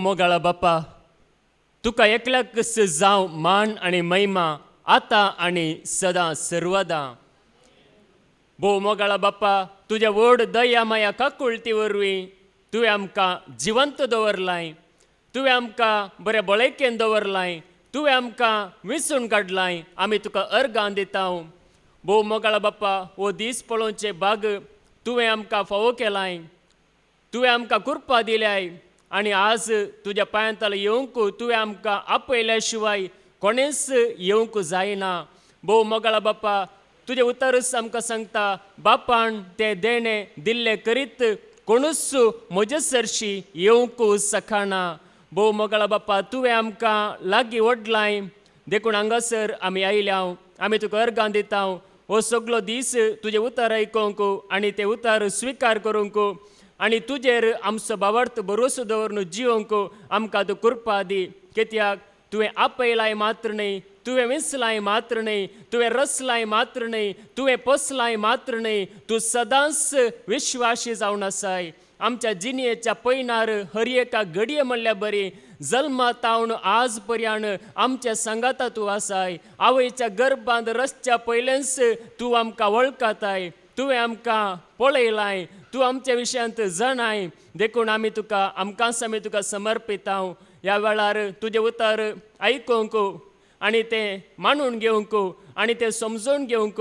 मोगाळा बाप्पा, तुका एकल्याकच जावं मान आणि महिमा आता आणि सदां सर्वदा. भोव मोगाळा बाप्पा, तुझ्या व्हड दया माया काकुळती वरवीं तुवें आमकां जिवंत दवरलाय, तुवें आमकां बऱ्या बळयकेन दवरलाय, तुवें आमकां विंचून काडलाय. आमी तुका अर्गां दिता. भोव मोगाळा बाप्पा, हो दीस पळोवचे बाग तुवें आमकां फावो केलाय, तुवें आमकां कृपा दिल्याय. आनी आज तुज्या पांयांतल येवंक तुवें आमकां आपयल्या शिवाय कोणेच येवंक जायना. भोव मोगाळा बाप्पा, तुजें उतरच आमकां सांगता, बापान तें देणें दिल्लें करीत कोणूच म्हजे सरशी येवंक सखाना. भोव मोगाळा बाप्पा, तुवें आमकां लागीं ओडलाय, देखून हांगासर आमी आयल्या. आमी तुका अर्गां दिता. हो सगळो दीस तुजें उतर आयकोंक आनी तें उतर स्विकार करूंक आनी तुजेर आमचो भावार्थ भरोसो दवरून जिवंक आमकां तूं कृपा दी. कित्याक तुवें आपयलाय मात्र न्ही, तुवें विंचलाय मात्र न्ही, तुवें रचलाय मात्र न्ही, तुवें पोसलाय मात्र न्ही, तूं सदांच विश्वासी जावन आसाय. आमच्या जिणेच्या पैनार हर एका घडये म्हणल्या बरी जल्मा तावन आज पर्यंत आमच्या संगाता तूं आसाय. आवयच्या गर्भांत रसच्या पयलेंच तूं आमकां वळखताय, तुवें आमकां पळयलाय, तूं आमच्या विशयांत जाणाय. देखून आमी तुका आमकांच आमी तुका समर्पिता. ह्या वेळार तुजें उतर आयकोंक आनी तें मानून घेवंक आनी तें समजून घेवंक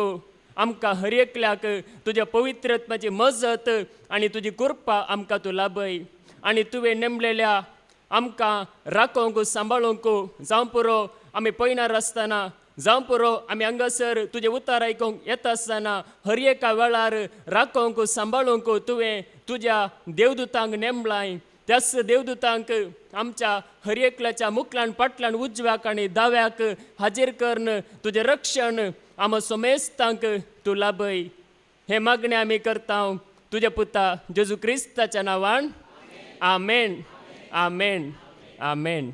आमकां हर एकल्याक तुज्या पवित्रत्वाची मजत आनी तुजी कृपा आमकां तूं लाभय. आनी तुवें नेमलेल्या आमकां राखोंक सांबाळूंक जावं पुरो आमी पयनार आसतना, जावं पुरो आमी हांगासर तुजें उतर आयकोंक येता आसतना हर एका वेळार राखोंक सांबाळूंक तुवें तुज्या देवदूतांक नेमलाय. त्याच देवदूतांक आमच्या हर एकल्याच्या मुखल्यान फाटल्यान उजव्याक आनी दाव्याक हाजीर करन तुजें रक्षण आम सोमेस्तांक तूं लाभय. हे मागणें आमी करता तुज्या पुता जेजू क्रिस्ताच्या नांवान. आमेन, आमेन, आमेन.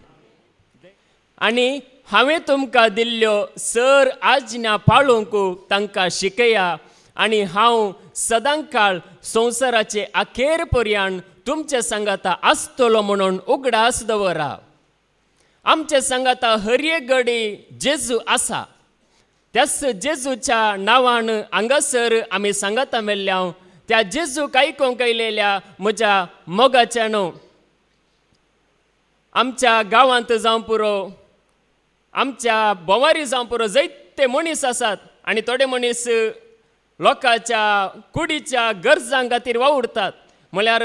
आनी हांवें तुमकां दिल्ल्यो सर आज्ञा पाळूंक तांकां शिकया आनी हांव सदां काळ संवसाराचे अखेर पर्यंत तुमच्या सांगाता आसतलो म्हणून उगडास दवरा. आमच्या सांगाता हर एक घडी जेजू आसा. त्याच जेजूच्या नांवान हांगासर आमी सांगाता मेल्ल्या. त्या जेजूक आयकोंक आयलेल्या म्हज्या मोगाच्यानो, आमच्या गांवांत जावं पुरो आमच्या बोवारी जावं पुरो जायते मनीस आसात आनी थोडे मनीस लोकांच्या कुडीच्या गरजां खातीर वावुरतात. म्हळ्यार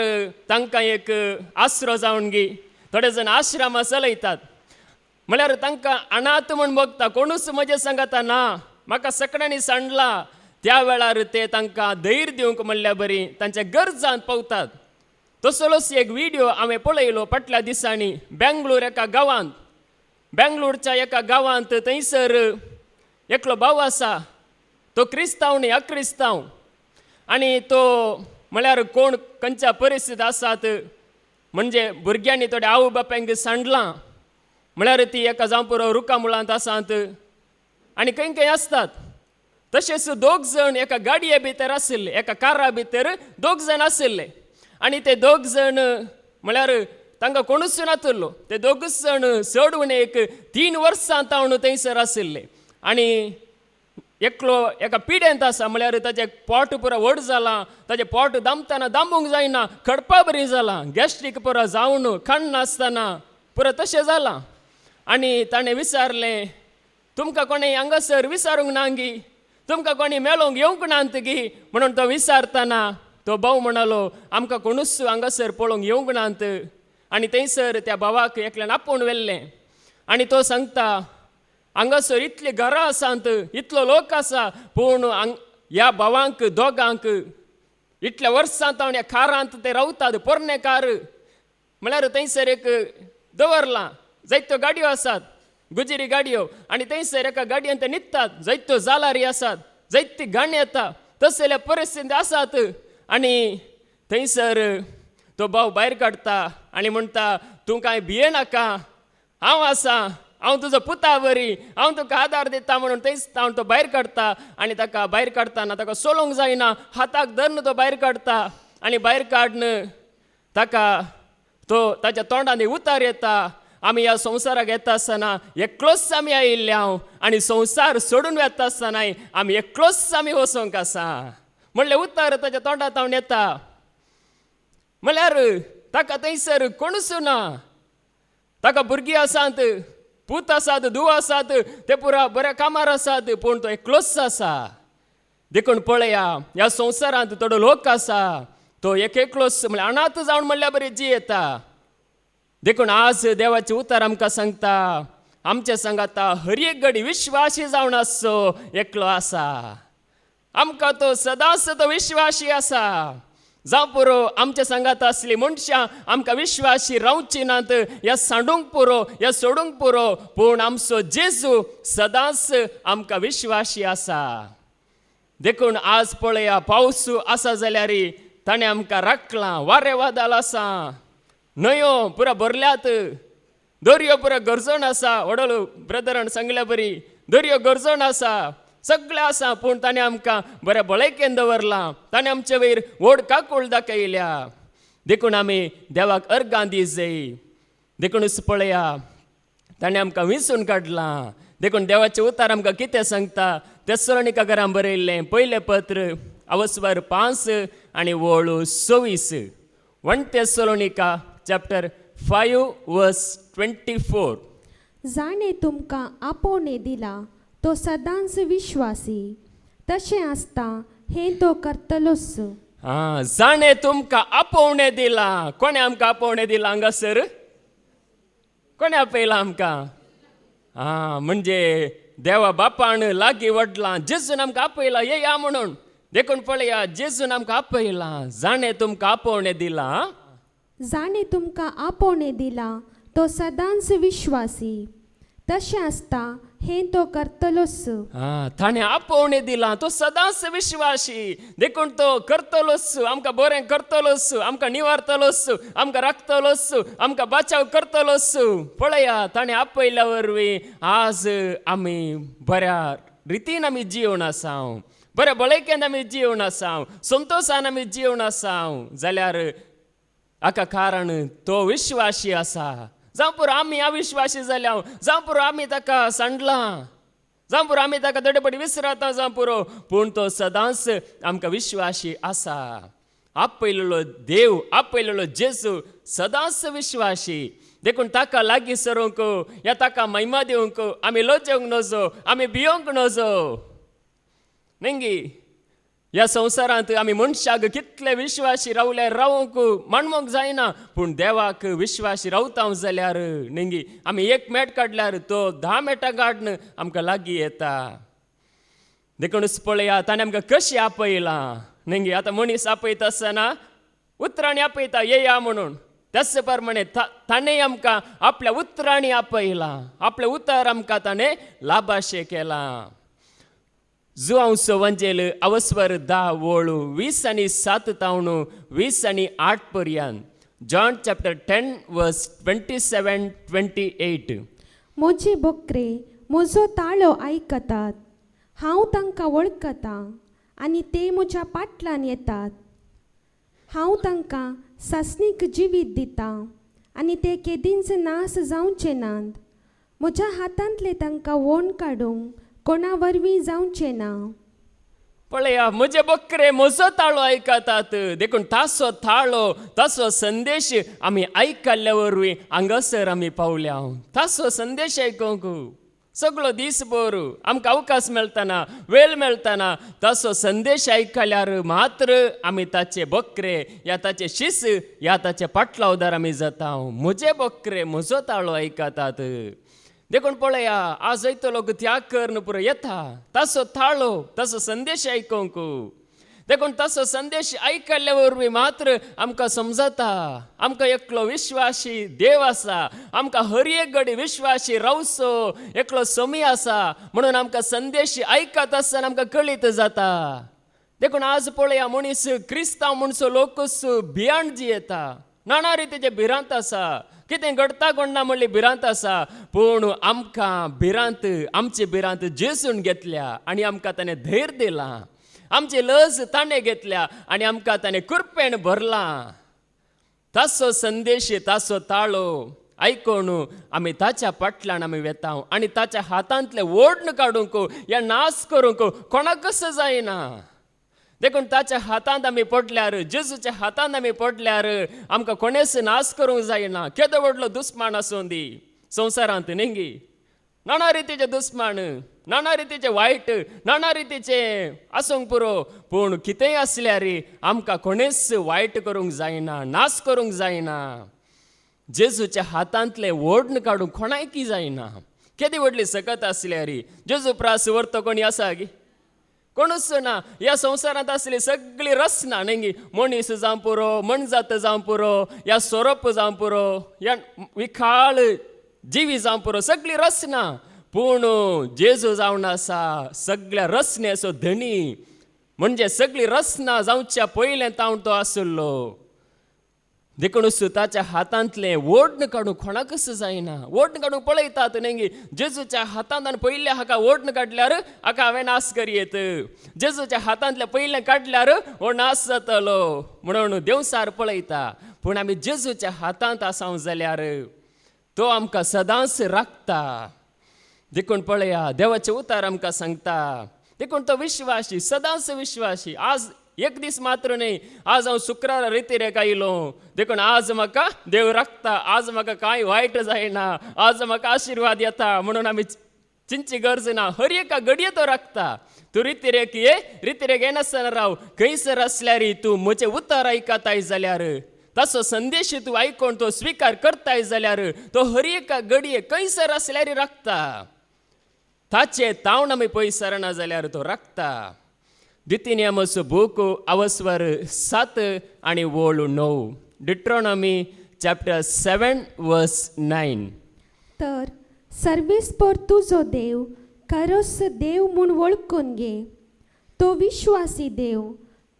तांकां एक आसरो जावन गी. थोडे जाण आश्रमां चलयतात. म्हळ्यार तांकां अनाथ म्हूण बगता, कोणूच म्हजे सांगाता ना, म्हाका सगळ्यांनी सांडला. त्या वेळार ते तांकां धैर्य दिवंक म्हणल्या बरी तांच्या गरजांत पावतात. तसलोच एक व्हिडिओ हांवें पळयलो फाटल्या दिसांनी बेंगलोर एका गांवांत. बेंगलोरच्या एका गांवांत थंयसर एकलो भाव आसा. तो क्रिस्तांव न्ही, अक्रिस्तांव. आनी तो म्हळ्यार कोण खंयच्या परिस्थिती आसात, म्हणजे भुरग्यांनी थोड्या आवय बापायंक सांडलां, म्हळ्यार ती एका जावं पुरो रुखा मुळांत आसात आनी खंय खंय आसतात. तशेंच दोग जण एका गाडये भितर आशिल्ले, एका कारा भितर दोग जण आशिल्ले. आनी ते दोग जण म्हळ्यार तांकां कोणूच नातलो. ते दोगूच जण सोडून एक 3 वर्सां तावन थंयसर आशिल्ले. आनी एकलो एका पिड्यांत आसा, म्हळ्यार ताचें पोट पुरो व्हड जालां, ताचें पोट दामतना दांबूंक जायना, खडपा बरी जालां, गॅस्ट्रीक पुरो जावन खाण नासतना पुरो तशें जालां. आनी ताणें विचारलें, तुमकां कोणें हांगासर विचारूंक ना गी, तुमकां कोणी मेळोंक येवंक नात गी म्हणून तो विचारतना तो भाव म्हणलो, आमकां कोणूच हांगासर पळोवंक येवंक नात. आनी थंयसर त्या भावाक एकल्यान आपोवन व्हेल्लें. आनी तो सांगता, हांगासर इतलीं घरां आसात, इतलो लोक आसा, पूण ह्या भावांक दोगांक इतल्या वर्सां तावन ह्या कारांत ते रावतात, पोरणे कार. म्हळ्यार थंयसर एक दवरलां, जायत्यो गाडयो आसात, गुजेरी गाडयो. आनी थंयसर एका गाडयेन ते न्हिदतात, जायत्यो जालारी आसात, जायती घाण येता, तसल्या परिस्थिती आसात. आनी थंयसर तो भाव भायर काडटा आनी म्हणटा, तूं कांय भियेनाका, हांव आसा, हांव तुजो पुता बरी, हांव तुका आदार दिता म्हणून थंयच हांव तो भायर काडटा. आनी ताका भायर काडटाना ताका सोलोंक जायना, हाताक धरून तो भायर काडटा. आनी भायर काडन ताका तो ताच्या तोंडाने उतार येता. आमी ह्या संवसाराक येता आसतना एकलोच आमी आयिल्ले हांव, आनी संवसार सोडून वेता आसतनाय आमी एकलोच आमी वचोंक आसा म्हणले उतार ताच्या तोंडांत येता. म्हळ्यार ताका थंयसर कोणूच ना. ताका भुरगीं आसात, पूत आसात, धूव आसात, ते पुरा बऱ्या कामार आसात, पूण तो एकलोच आसा. देखून पळया, ह्या संवसारांत थोडो लोक आसा, तो एकलोच म्हळ्यार अनाथ जावन म्हणल्यार बरी जी येता. देखून आज देवाचे उतार आमकां सांगता, आमच्या सांगाता हर एक घडी विश्वासी जावन आसचो एकलो आसा. आमकां तो सदांच तो विश्वासी आसा. जावं पुरो आमच्या सांगात असली मनशां आमकां विश्वासी रावची नात, ह्या सांडूंक पुरो, ह्या सोडूंक पुरो, पूण आमचो जेजू सदांच आमकां विश्वासी आसा. देखून आज पळया, पावस आसा जाल्यार ताणें आमकां राखलां. वारें वादळ आसा, न्हंयो पुरा भरल्यात, दर्यो पुरा गरजण आसा. वडलो ब्रदरान सांगल्या बरी, दर्यो गरजण आसा, सगळें आसा, पूण ताणें आमकां बऱ्या भलायकेन दवरलां. ताणें आमचे वयर व्हड काकूळ दाखयल्या. देखून आमी देवाक अर्गां दी जाय. देखूनच पळया, ताणें आमकां विंचून काडलां. देखून देवाचें उतार आमकां कितें सांगता, तेसलोनिकांकारांक बरयल्लें पयलें पत्र अवस्वर 5 आनी वळू 26. 1 तेसलोनिका चॅप्टर 5 वर्स 24. जाणें तुमकां आपोवणें दिला तो सदांच विश्वासी, तशें आसता हें तो करतलोच. जाणें तुमकां आपोवणें दिला. कोणें आमकां आपोवणें दिला हांगासर? कोणें आपयलां आमकां? म्हणजे देवा बापान लागीं वडलां, जेजून आमकां आपयलां येया म्हणून. देखून पळया, जेजून आमकां आपयलां. जाणें तुमकां आपोवणें दिला. जाणें तुमकां आपोवणें दिला तो सदांच विश्वासी, तशें आसता हें तो करतलोच. ताणें आपोवणें दिला, तो सदांच विश्वासी. देखून तो करतलोच, आमकां बरें करतलोच, आमकां निवारतलोच, आमकां राखतलोच, आमकां बचाव करतलोच. पळया, ताणें आपयल्या वरवीं आज आमी बऱ्या रितीन आमी जिवन आसां, बऱ्या भलायकेन आमी जिवन आसां, संतोशान आमी जिवन आसां. जाल्यार हाका कारण तो विश्वासी आसा. जावं पुरो आमी अविश्वासी जाल्या, जावं पुरो आमी ताका सांडलां, जावं पुरो आमी ताका दडपडी विसरता, जावं पुरो, पूण तो सदांच आमकां विश्वासी आसा. आपयलेलो देव, आपयलेलो जेजू सदांच विश्वासी. देखून ताका लागीं सरूंक या ताका महिमा दिवंक आमी लजेवंक नजो, आमी भियोंक नजो. नेंगी ह्या संवसारांत आमी मनशाक कितले विश्वासी रावल्यार रावूंक मानवंक जायना, पूण देवाक विश्वासी रावता जाल्यार नेंगी आमी एक मेट काडल्यार तो 10 मेटां काडन आमकां लागीं येता. देखूनच पळया, ताणें आमकां कशी आपयलां. नेंगी आतां मनीस आपयता आसतना उतरांनी आपयता येया म्हणून. त्याच प्रमाणे ताणें आमकां आपल्या उतरांनी आपयलां. आपले उतर आमकां ताणें लाभाशे केलां. जुआंवचो वंजेल अवस्वर 10 वळू 20 आनी 7 तावन 20 आनी 8 पर्यंत. जॉन चॅप्टर 10 वर्स 27-28. म्हजे बकरे म्हजो ताळो आयकतात, हांव तांकां वळखतां आनी ते म्हज्या पाटलान येतात. हांव तांकां सासणीक जिवीत दितां आनी ते केदींच नास जावचे नात. म्हज्या हातांतले तांकां वोण काडूंक कोणा वरवीं जावचें ना. पळया, म्हजे बकरे म्हजो ताळो आयकतात. देखून तासो ताळो, तासो संदेश आमी आयकल्ल्या वरवीं हांगासर आमी पावल्या. तासो संदेश आयकूंक सगळो दिसभर आमकां अवकाश मेळटना, वेळ मेळटना तासो संदेश आयकल्यार मात्र आमी ताचे बकरे या ताचे शिस या ताचे पाटलावदार आमी जाता. म्हजे बकरे म्हजो ताळो आयकतात. देखून पळया, आज तो लोक त्याग करून पुरो येता तासो ताळो, तासो संदेश आयकूंक. देखून तासो संदेश आयकल्ल्या वरवीं मात्र आमकां समजता आमकां एकलो विश्वासी देव आसा, आमकां हर एक घडी विश्वासी रावचो एकलो समी आसा म्हणून आमकां संदेश आयकत आसतना आमकां कळीत जाता. देखून आज पळया, मनीस क्रिस्तांव म्हणसो लोकूच भियाण जियेता, नाना रितीचे भिरांत आसा. कितें घडता कोणना म्हणली भिरांत आसा, पूण आमकां भिरांत, आमची भिरांत जेजून घेतल्या आनी आमकां ताणें धैर्य दिलां. आमची लज ताणें घेतल्या आनी आमकां ताणें कृपेन भरलां. तासो संदेश तासो ताळो ऐकून आम्ही ताच्या पाटलान आम्ही वेताव आणि ताच्या हातांतले ओढण काडूंक या नाश करूंक कोणाकच जायना. देखून ताच्या हातांत आमी पडल्यार जेजूच्या हातांत आमी पडल्यार आमकां कोणेच नाश करूंक जायना. केदो व्हडलो दुस्मान आसूं दी संवसारांत न्ही, नाना रितीचे दुस्मान, नाना रितीचे वायट, नाना रितीचे आसूंक पुरो, पूण कितेंय आसल्यार आमकां कोणेच वायट करूंक जायना, नाश करूंक जायना. जेजूच्या हातांतले ओढण काडूंक कोणायकी जायना. केदी व्हडली सकत आसल्यार जेजू प्रास व्हरतो कोणी आसा गी? कोणूच ना. ह्या संवसारांत आसली सगळी रचना न्ही, मनीस जावं पुरो, मनजात जावं पुरो, या सोरोप जावं पुरो, या विखाळ जिवी जावं पुरो, सगळी रचना. पूण जेजू जावन आसा सगळ्या रचनेचो धनी. म्हणजे सगळी रचना जावच्या पयलें तावन तो आसलो. देखूनच ताच्या हातांतले ओढण काडूंक कोणाकच जायना. ओढण काडूंक पळयतात न्ही, जेजूच्या हातांत पयले हाका ओढण काडल्यार हाका हांवें नाश करीत, जेजूच्या हातांतले पयले काडल्यार हो नाश जातलो म्हणून देवसार पळयता. पूण आमी जेजूच्या हातांत आसांव जाल्यार तो आमकां सदांच राखता. देखून पळया, देवाचे उतार आमकां सांगता. देखून तो विश्वासी, सदांच विश्वासी. आज एक दीस मात्र न्ही, आज हांव शुक्रार रितीरेक आयलो, देखून आज म्हाका देव राखता, आज म्हाका कांय वायट जायना, आज म्हाका आशिर्वाद येता म्हणून आमी चिंची गरज ना. हर एका घडये तो राखता. तूं रितीरेक ये, रितीरेक येनासतना राव, खंयसर आसल्यार तूं म्हजे उतार आयकताय जाल्यार, ताचो संदेश तूं आयकून तो स्विकार करताय जाल्यार तो हर एका घडये खंयसर आसल्यार राखता. ताचे तावन आमी पयस सरना जाल्यार तो राखता. द्वितीनियमस बूक अवस्वर 7 आणि वोळ 9. डिट्रॉनॉमी चॅप्टर 7 वर्स 9. तर सर्वेस्पर तुजो देव खरोच देव म्हूण वळखून घे. तो विश्वासी देव,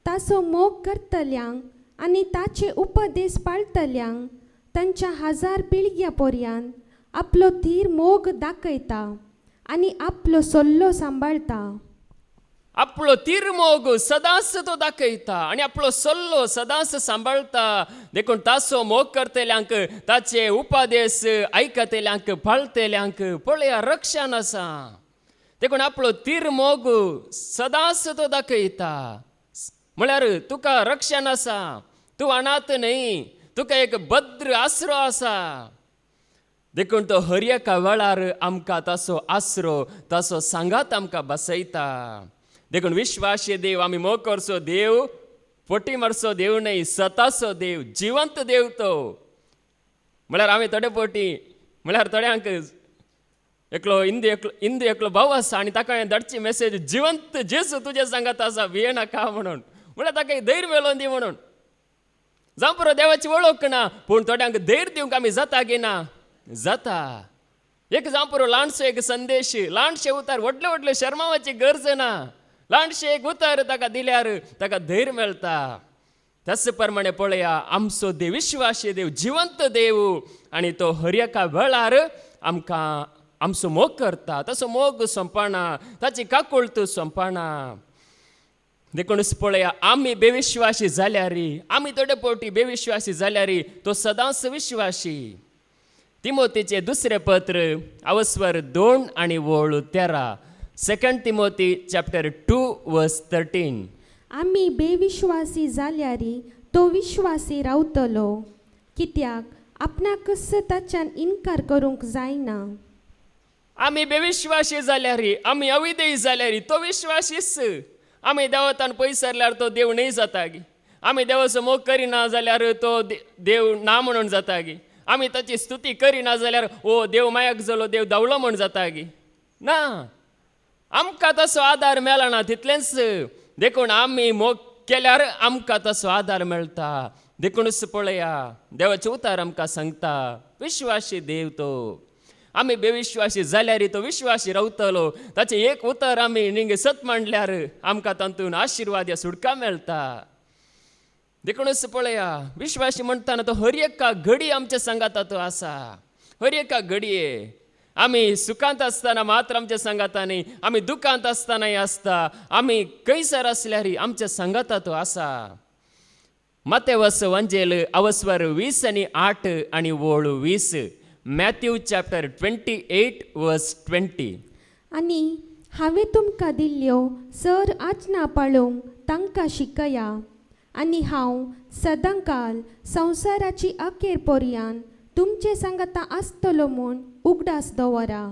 ताचो मोग करतल्यांक आनी ताचे उपदेश पाळटल्यांक तांच्या 1000 पिळग्या पर्यंत आपलो धीर मोग दाखयता आनी आपलो सल्लो सांबाळता. आपलो तिरमोग सदांच तो दाखयता आणि आपलो सल्लो सदांच सांबाळता. देखून ताचो मोग करतल्यांक, ताचे उपदेश आयकतल्यांक, पाळतल्यांक पळया रक्षण आसा. देखून आपलो तिरमोग सदांच तो दाखयता. म्हळ्यार तुका रक्षण आसा, तूं अनाथ न्ही, तुका एक भद्र आसरो आसा. देखून तो हर एका वेळार आमकां ताचो आसरो, ताचो सांगात आमकां बसयता. देखून विश्वासी देव, आमी मोग करचो देव, पोटी मारचो देव न्ही, सताचो देव, जिवंत देव तो. म्हळ्यार हांवें थोडे पोटी, म्हळ्यार थोड्यांक एकलो इंदू एकलो भाव आसा आनी ताका हांवें धाडची मेसेज, जिवंत जेजू तुजे सांगात आसा, भिये नाका म्हणून. म्हळ्यार ताका धैर्य मेळोवन दी म्हणून. जावं पुरो देवाची वळख ना, पूण थोड्यांक धैर्य दिवंक आमी जाता गे ना, जाता. एक जावं पुरो ल्हानसो एक संदेश, ल्हानशे उतार, व्हडले व्हडले शर्मावाची गरज ना. ल्हानशे एक उतार ताका दिल्यार ताका धैर्य मेळटा. त्याच प्रमाणे पळया, आमचो देव विश्वासी देव, जिवंत देव, आनी तो हर एका वेळार आमकां आमचो मोग करता. ताचो मोग सोंपना, ताची काकुळट सोंपना. देखूनच पळया, आमी बेविश्वासी जाल्यार, आमी थोडे फावटी बेविश्वासी जाल्यार तो सदांच विश्वासी. तिमोथीचे दुसरे पत्र अवस्वर 2 आणि वोळ 13. 2 तिमोथी चॅप्टर 2 वर्स 13. आमी बेविश्वासी जाल्यार तो विश्वासी रावतलो, कित्याक आपणाकच ताच्यान इन्कार करूंक जायना. आमी बेविश्वासी जाल्यार, आमी अविधेय जाल्यार तो विश्वासीच. आमी देवतान पयस सरल्यार तो देव न्ही जाता गी. आमी देवाचो मोग करिना जाल्यार तो देव ना म्हणून जाता गी. आमी ताची स्तुती करिना जाल्यार ओ देव मायाक जालो, देव दावलो म्हण जाता गी ना. आमकां तसो आदार मेळना तितलेंच. देखून आमी मोग केल्यार आमकां तसो आदार मेळटा. देखूनच पळया, देवाचे उतार आमकां सांगता, विश्वासी देव तो. आमी बेविश्वासी जाल्यार तो विश्वासी रावतलो. ताचे एक उतर आमी निंगे सत मांडल्यार आमकां तातूंत आशिर्वाद या सुटका मेळटा. देखूनच पळया, विश्वासी म्हणटाना तो हर एका घडी आमच्या संगाता तो आसा. हर एका घडये आमी सुखांत आसतना मात्र आमच्या संगाता न्ही, आमी दुखांत आसतनाय आसता, आमी खंयसर आसल्यार आमच्या संगाता तो आसा. मतेवस वंजेल अवस्वर 20 आणि 8 आणि वोळू 20. मॅथ्यू चॅप्टर 28 वर्स 20. आनी हांवें तुमकां दिल्ल्यो सर आज्ञा पाळूंक तांकां शिकया, आनी हांव सदांकाल संवसाराची अखेर पर्यंत तुमचे सांगाता आसतलो म्हूण उगडास दवरा.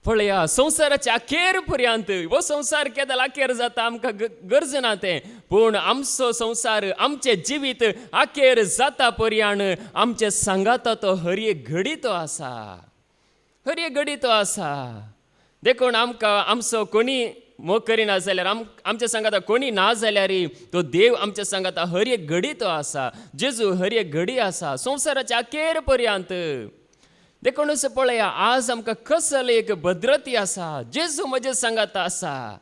पळया, संवसाराच्या अखेर पर्यंत हो संसार केदां अखेर जाता आमकां गरज ना तें, पूण आमचो संसार आमचे जिवीत अखेर जाता पर्यंत आमचे सांगाता तो हर एक घडी तो आसा, हर एक घडी तो आसा. देखून आमकां आमचो कोणी मोग करिना जाल्यार आमच्या सांगाता कोणी ना जाल्यार तो देव आमच्या सांगाता हर एक घडी तो आसा. जेजू हर एक घडी आसा संवसाराच्या अखेर पर्यंत. देखून पळया, आज आमकां कसल एक भद्रती आसा. जेजू म्हजे सांगाता आसा.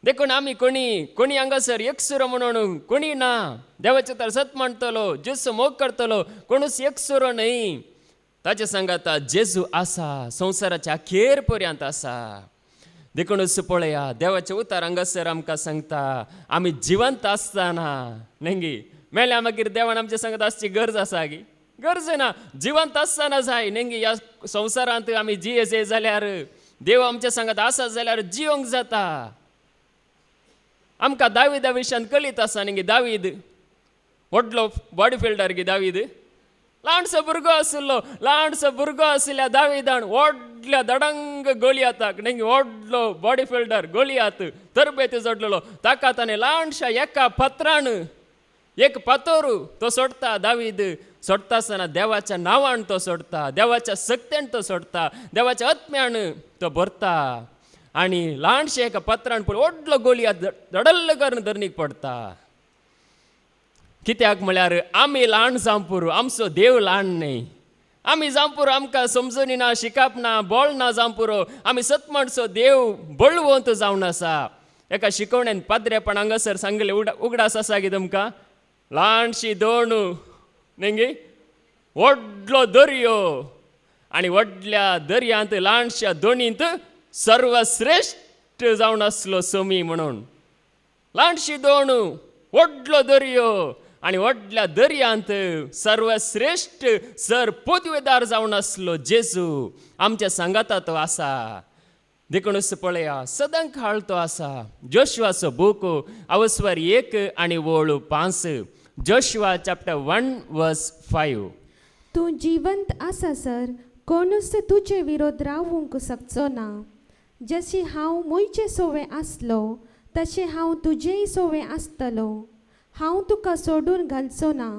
देखून आमी कोणी हांगासर एकसुरो म्हणून कोणी ना. देवाचे तर सत म्हणटलो, जेजू मोग करतलो, कोणूच एकसुरो न्हय. ताचे सांगाता जेजू आसा, संवसाराच्या अखेर पर्यंत आसा. देखूनच पळया, देवाचे उतार हांगासर आमकां सांगता, आमी जिवंत आसतना न्ही मेल्या मागीर देवान आमचे सांगता आसची गरज आसा गी? गरज ना. जिवंत आसतना जाय न्ही. ह्या संवसारांत आमी जियेचे जाल्यार देव आमच्या सांगता आसा जाल्यार जियोंक जाता. आमकां दाविदा विशयान कळीत आसा न्ही. दावीद व्हडलो बॉडी फिल्डर गे. दावीद ल्हानसो भुरगो आशिल्ल्या दाविदान व्हडल्या दडंग गोलियाताक न्ही व्हडलो बॉडी फिल्डर गोलियात तरबेती जोडलेलो. ताका ताणें ल्हानशा एका पत्रान एक पातोरू तो सोडता. दावीद सोडता आसतना देवाच्या नांवान तो सोडता, देवाच्या सक्तेन तो सोडता, देवाच्या आत्म्यान तो भरता. आनी ल्हानशे एका पत्रान पळय व्हडलो गोलियात धडल्ल करून धरणीक पडटा. कित्याक म्हळ्यार आमी ल्हान जावं पुरो, आमचो देव ल्हान न्ही. आमी जावं पुरो आमकां समजून ना, शिकप ना, बोळ ना जावं पुरो. आमी सतमणचो देव बळवंत जावन आसा. एका शिकवण्यान पाद्रेपण हांगासर सांगले उगडास आसा की तुमकां, ल्हानशी दोण न्ही व्हडलो दर्यो, आनी व्हडल्या दर्यांत ल्हानशा दोणींत सर्वश्रेश्ठ जावन आसलो समी म्हणून. ल्हानशी दोण, व्हडलो दर्यो, आनी व्हडल्या दर्यांत सर्वश्रेश्ठ सर पदवेदार जावन आसलो जेजू आमच्या सांगाता तो आसा. देखूनच पळया, सदांकाळ तो आसा. जोशुआचो बूक अवस्वर 1 आनी वोळू 5. जोशुआ चॅप्टर 1 वर्स 5. तूं जिवंत आसा सर, कोणूच तुजे विरोध रावूंक शकचो ना. जशी हांव मुयचे सोवे आसलो तशें हांव तुजेय सोवे आसतलो. हांव तुका सोडून घालचो ना,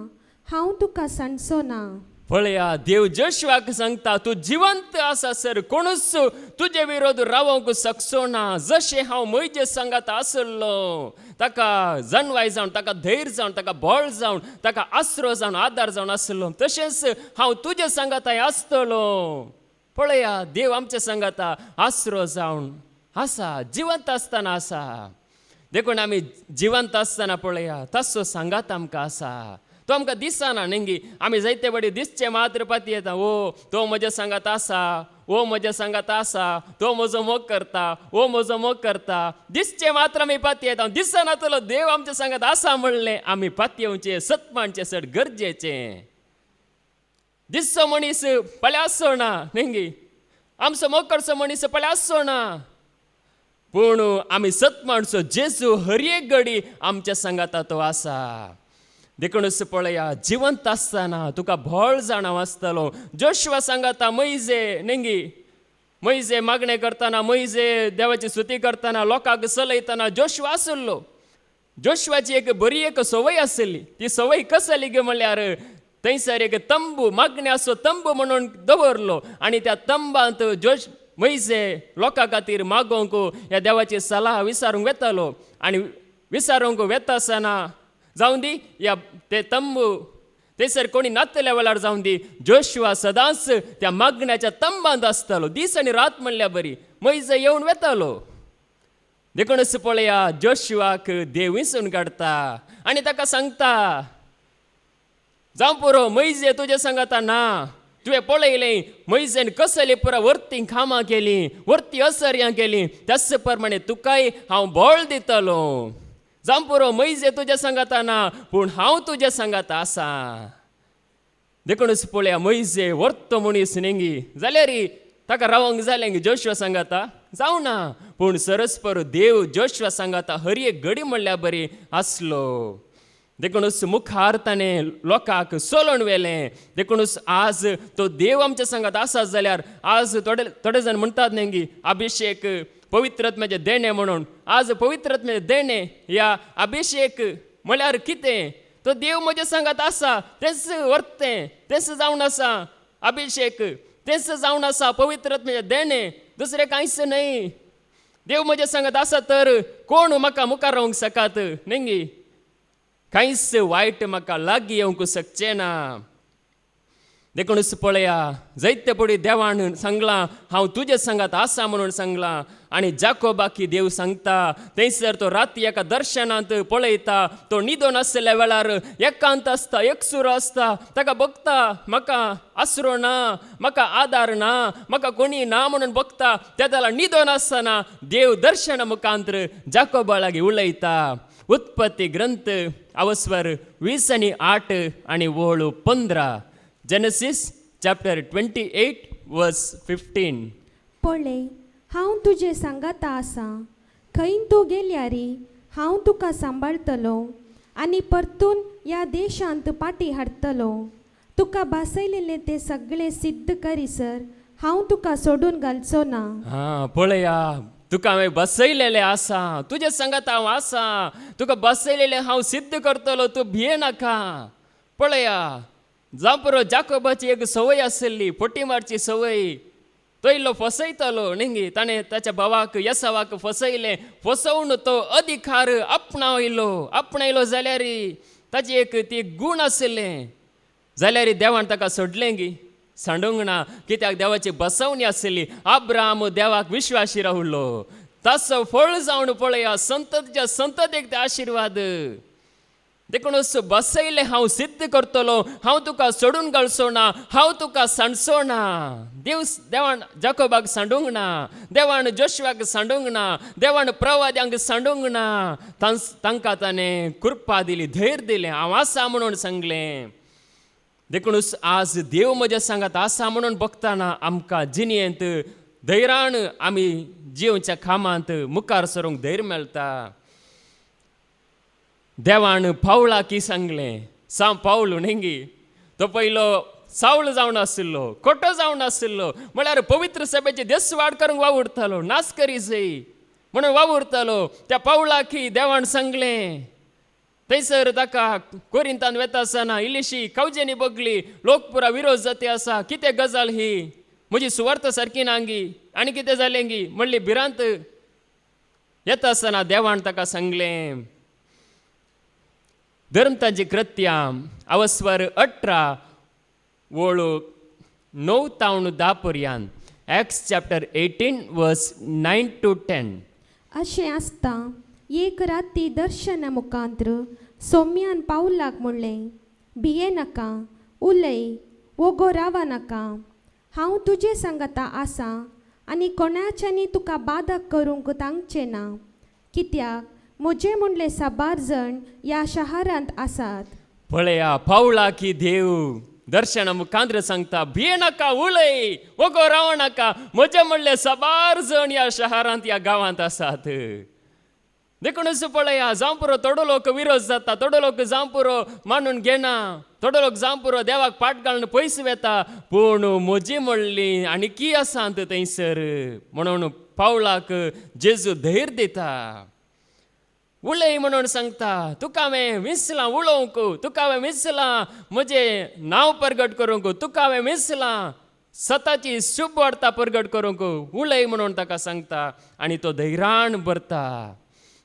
हांव तुका सांडचो ना. पळया, देव जोशुआक सांगता, तूं जिवंत आसा सर, कोणूच तुजे विरोध रावोंक शकचो ना. जशें हांव म्हजे सांगात आसलो, ताका जनवाय जावन, ताका धैर्य जावन, ताका बळ जावन, ताका आसरो जावन, आदार जावन आसलो, तशेंच हांव तुजे सांगाताय आसतलो. पळया, देव आमच्या सांगाता आसरो जावन आसा, जिवंत आसतना आसा. देखून आमी जिवंत आसतना पळया, तसो सांगात आमकां आसा. तो आमकां दिसना न्ही. आमी जायते बडी दिसचे मात्र पाती येता, ओ तो म्हज्या सांगात आसा, ओ म्हज्या सांगात आसा, तो म्हजो मोग करता, ओ म्हजो मोग करता. दिसचे मात्र आमी पाती येता. दिसना तलो देव आमच्या सांगात आसा म्हणलें आमी पाती येवचें सतमानचें सड गरजेचें. दिसचो मनीस फाल्यां आसचो ना न्ही. आमचो मोग करचो मनीस फाल्यां आसचो ना. पूण आमी सतमानचो जेजू हर एक घडी आमच्या सांगाता तो आसा. देखूनच पळया, जिवंत आसतना तुका भोळ जाणव आसतलो. जोशुआ सांगाता मैजे न्ही, मैजे मागणें करतना, मैजे देवाची स्तुती करतना, लोकांक चलयतना जोशुआ आसलो. जोशुआची एक बरी एक संवय आसली. ती संवय कसली गे म्हणल्यार, थंयसर एक तंबू, मागण्याचो तंबू म्हणून दवरलो, आनी त्या तंबांत मैजे लोकां खातीर मागोवंक ह्या देवाची सलाह विचारूंक वेतालो. आनी विचारूंक वेता आसतना जावं दी या ते तंबू थंयसर कोणी नातल्या वेळार जावं दी, जोशुआ सदांच त्या मागण्याच्या तंबांत आसतालो. दीस आनी रात म्हणल्या बरी मैजे येवन वेतालो. देखूनच पळया, जोशुआक देव विसरून काडता आनी ताका सांगता, जावं पुरो मैजे तुजे सांगाता ना. तुवें पळयलें मैजेन कसली पुरा वर्ती कामां केलीं, वर्ती असर्यां केलीं, त्याच प्रमाणे तुकाय हांव बळ दितलो. जावं पुरो मैजे तुज्या सांगाता ना पूण हांव तुज्या सांगाता आसा. देखूनच पळया मैजे व्हरतो मनीस नेंगी जाल्यार ताका रावंक जालें जोशुआ सांगाता जावना, पूण सरस्पर देव जोशुआ सांगाता हर एक घडी म्हणल्यार बरी आसलो. देखूनच मुखार ताणें लोकांक सोलोवन व्हेलें. देखूनच आज तो देव आमच्या सांगात आसा जाल्यार आज थोडे जाण म्हणटात नेंगी अभिषेक पवित्रत्म्याचे देणे म्हणून. आज पवित्रत्म्याचे देणे या अभिषेक म्हळ्यार कितें? तो देव म्हज्या सांगात आसा तेच व्हरतें, तेच जावन आसा अभिषेक, तेच जावन आसा पवित्रत्म्याचे देणे, दुसरें कांयच न्हय. देव म्हज्या सांगात आसा तर कोण म्हाका मुखार रावंक सकात नेंगी? कांयच वायट म्हाका लागीं येवंक शकचें ना. देखूनच पळया जायते पडी देवान सांगलां हांव तुजे सांगात आसा म्हणून सांगलां. आनी जाकोबाकी देव सांगता थंयसर तो राती एका दर्शनांत पळयता, तो न्हिदोन आसल्या वेळार एकांत आसता, एकसुरो आसता, ताका बघता म्हाका आसरो ना, म्हाका आदार ना, म्हाका कोणी ना म्हणून बघता. तेदाला न्हिदोन आसतना देव दर्शना मुखांतर जाकोबा लागीं उलयता. उत्पत्ती ग्रंथ अवस्वर 20:8 आणि 15. जेनेसिस चॅप्टर 28 वर्स 15. पळय हांव तुजे सांगाता आसा, खंय तूं गेल्यारी हांव तुका सांबाळटलो आनी परतून ह्या देशांत पाटी हाडटलो. तुका बासयलेले ते सगळे सिद्ध करीसर हांव तुका सोडून घालचो ना. पळया तुका हांवें बसयलेलें आसा, तुजे सांगात हांव आसा, तुका बसयलेलें हांव सिद्ध करतलो, तूं भिये नाका. पळया जापरो जाकोबाची एक संवय आसली, पोटी मारची संवय. तो इल्लो फसयतलो न्ही, ताणें ताच्या भावाक येसावाक फसयलें. फसवून तो अधिकार आपणायलो जाल्यार ताची एक ती गूण आसलें जाल्यार देवान ताका सोडलें गी, सांडूंक ना. कित्याक देवाची बसवणी आसली. अब्राहम देवाक विश्वासी रावलो, ताचो फळ जावन पळया संततीच्या संततेक ते आशिर्वाद. देखूनच बसयले हांव सिद्ध करतलो, हांव तुका सोडून घालचो ना, हांव तुका सांडचो ना. देवान जाकोबाक सांडूंक ना, देवान जोशुआक सांडूंक ना, देवान प्रवाद्यांक सांडूंक ना. तांकां ताणें कृपा दिली, धैर्य दिलें, हांव आसा म्हणून सांगलें. देखूनच आज देव म्हज्या सांगात आसा म्हणून बघताना आमकां जिणेंत धैर्यान आमी जिवच्या खामांत मुखार सरूंक धैर्य मेळटा. देवान पावला की सांगलें, पावल न्ही, तो पयलो सावळ जावन आशिल्लो, खोटो जावन आशिल्लो, म्हळ्यार पवित्र सभेची देसवाड करूंक वावुरतालो, नास करी जय म्हणून वावुरतालो. त्या पावला की देवान सांगलें. थंयसर ताका कोरिंतान वेता आसतना इल्लीशी कावजेनी बगली, लोक पुरा विरोध जाती आसा, कितें गजाल ही, म्हजी सुवार्थ सारकी नांगी, आनी कितें जालें गी म्हणली भिरांत येता आसतना देवान ताका सांगलें. धर्मतांची कृत्यां अवस्वर 18 वळू 9-10 पर्यंत. एक्स चॅप्टर 18 वर्स 9 to 10. अशें आसता एक राती दर्शना मुखांतर सोम्यान पावलाक म्हणलें, भिये नाका, उलय, वोगो रावा नाका, हांव तुजे सांगाता आसा आनी कोणाच्यानी तुका बाधक करूंक तांगचें ना. कित्याक म्हजे म्हणले साबार जण ह्या शारांत आसात. पळया पावला की देव दर्शना मुखांतर सांगता, भिये नाका, उलय, वोगो रावं नाका, म्हजे म्हणले साबार जण ह्या शारांत ह्या गांवांत आसात. देखूनच पळया जावं पुरो थोडो लोक विरोध जाता, थोडो लोक जावं पुरो मानून घेना, थोडो लोक जावं पुरो देवाक पाट घालून पयस वेता, पूण म्हजी म्हणली आनी की आसात थंयसर म्हणून पावलाक जेजू धैर्य दिता. उलय म्हणून सांगता, तुका हांवें विसलां उलोवंक, तुका हांवें विसलां म्हजें नांव प्रगट करूंक, तुका हांवें विसलां स्वताची शुभ वार्ता प्रगट करूंक, उलय म्हणून ताका सांगता आनी तो धैर्यान भरता.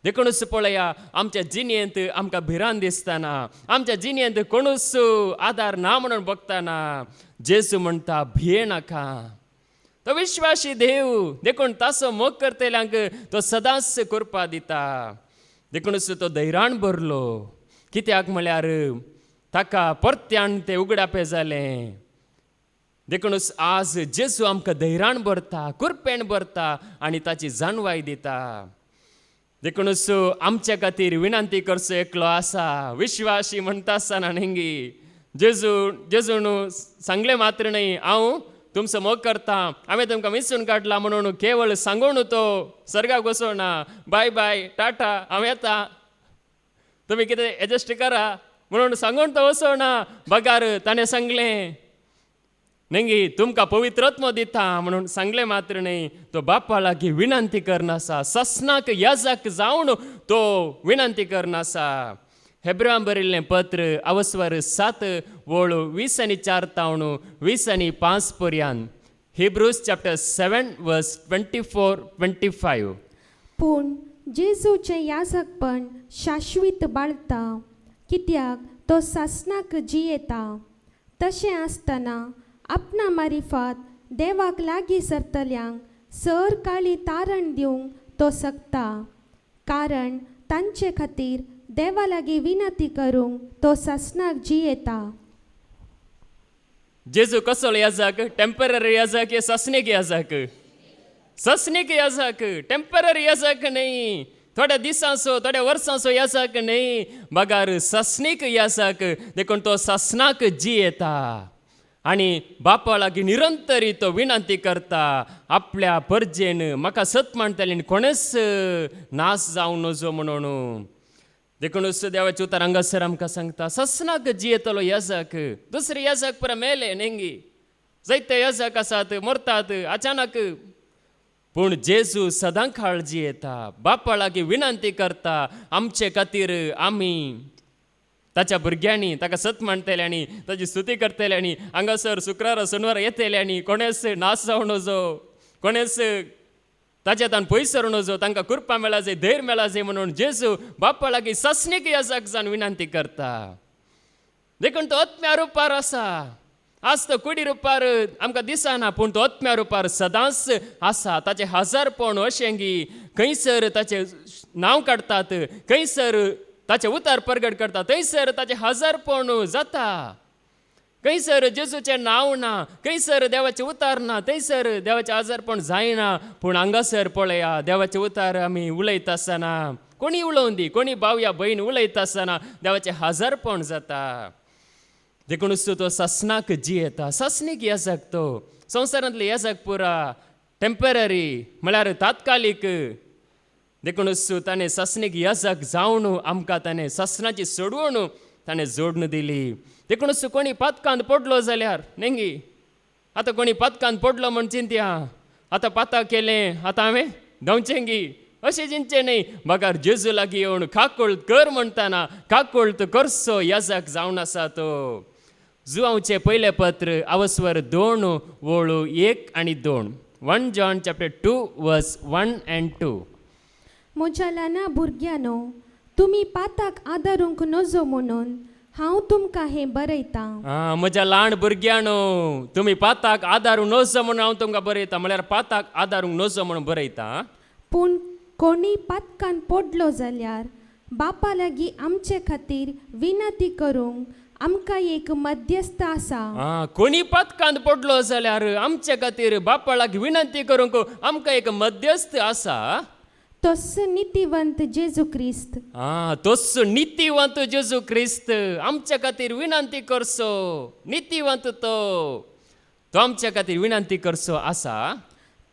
देखूनच पळया आमच्या जिणेंत आमकां भिरांत दिसतना, आमच्या जिणेंत कोणूच आदार ना म्हणून बघताना जेजू म्हणटा भिये नाका. तो विश्वासी देव देखून ताचो मोग करतल्यांक तो सदांच कृपा दिता. देखूनच तो धैर्यान भरलो. कित्याक म्हळ्यार ताका परत्यान तें उगडापें जालें. देखूनच आज जेजू आमकां धैर्यान भरता, कृपेन भरता आनी ताची जाणवाय दिता. देखूनच आमच्या खातीर विनंती करचो एकलो आसा विश्वासी म्हणटा आसतना न्ही जेजून सांगले मात्र न्ही हांव तुमचो मोग करता हांवें तुमकां विसरून काडला म्हणून केवळ सांगून तो सर्गाक वचोना बाय बाय टाटा हांव येता तुम्ही कितें एडजस्ट करा म्हणून सांगून तो वचोना बगार ताणें सांगलें न्ही तुमकां पवित्रत्व दिता म्हणून सांगले मात्र न्ही तो बापा लागीं विनंती करनासा ससनाक याजक जावन तो विनंती करनासा हेब्रां बरयल्लें पत्र अवस्वर 7 वळू 20 आनी 4 तावन 20 आनी 5 पर्यंत हिब्रूज चॅप्टर 7 वर्स 24-25 पूण जेजूचें याजकपण शाश्वीत बाळता कित्याक तो सासनाक जियेता तशें आसतना आपणा मारिफात देवाक लागीं सरतल्यांक सर काळी तारण दिवंक तो सकता कारण तांचे खातीर देवा लागीं विनंती करूंक तो सासनाक जियेता जेजू कसलो याजक टेम्पररी याजक हे ससनीक याजक ससनीक याजक टेम्पररी याजक न्ही थोड्या दिसांचो थोड्या वर्सांचो याजक न्ही बगार ससनीक याजक देखून तो ससनाक जियेता आनी बापा लागीं निरंतरी तो विनंती करता आपल्या परजेन म्हाका सत म्हणटलें कोणेच नाश जावं नजो म्हणून देखूनच देवाचे उतर हांगासर आमकां सांगता ससनाक जियेतलो याजक दुसरे याजक पुरा मेले न्ही जायते याजक आसात मरतात अचानक पूण जेजू सदां काळ जियेता बापा लागीं विनंती करता आमचे खातीर आमी ताच्या भुरग्यांनी ताका सत म्हणटले आनी ताची स्तुती करतले आनी हांगासर शुक्रार शनिवार येतले आनी कोणेच नाश जावं नजो कोणेच ताचे तान पयसर नजो तांकां कृपा मेळा जाय धैर्य मेळा जाय म्हणून जेजू बापा लागीं ससनीक याजक जावन विनंती करता देखून तो आत्म्या रुपार आसा आज तो कुडी रुपार आमकां दिसना पूण तो आत्म्या रुपार सदांच आसा ताचे हजारपण अशेंगी खंयसर ताचें नांव काडटात खंयसर ताचे उतार प्रगट करता थंयसर ताचें हजारपण जाता खंयसर जेजूचें नांव ना खंयसर देवाचें उतार ना थंयसर देवाचें हजारपण जायना पूण हांगासर पळया देवाचें उतार आमी उलयता आसतना कोणी उलोवन दी कोणी भावया भयण उलयता आसतना देवाचें हजारपण जाता देखूनच तो ससनाक जियेता ससनीक याजक तो संवसारांतले याजक पुरा टेम्पररी म्हळ्यार तात्कालीक देखूनच ताणें ससनीक याजक जावन आमकां ताणें ससनाची सोडवण ताणें जोडून दिली देखूनच कोणी पातकांत पडलो जाल्यार न्ही आतां कोणी पातकांत पडलो म्हण चिंत्या आतां पाताक केलें आतां हांवें धांवचें गी अशें चिंतचें न्ही बगार जेजू लागीं येवन काकोळत कर म्हणटाना काकोळत करचो याजक जावन आसा तो जुआंवचें पयलें पत्र अवस्वर 2 वळू 1 आनी 2 1 John chapter 2 verse 1 and 2 म्हज्या ल्हाना भुरग्यानो तुमी पाताक आदारूंक नजो म्हणून हांव तुमकां हें बरयतां म्हज्या ल्हान भुरग्यानो तुमी पाताक आदारूंक नजो म्हणून हांव तुमकां बरयतां म्हळ्यार पाताक आदारूंक नजो म्हणून बरयतां पूण कोणी पातकान पडलो जाल्यार बापा लागीं आमचे खातीर विनंती करूंक आमकां एक मध्यस्थ आसा कोणी पातकांत पडलो जाल्यार आमचे खातीर बापा लागीं विनंती करूंक आमकां एक मध्यस्थ आसा तोच नितीवंत जेजू क्रिस्त तोच नितीवंत जेजू क्रिस्त आमच्या खातीर विनंती करचो नितीवंत तो आमच्या खातीर विनंती करचो आसा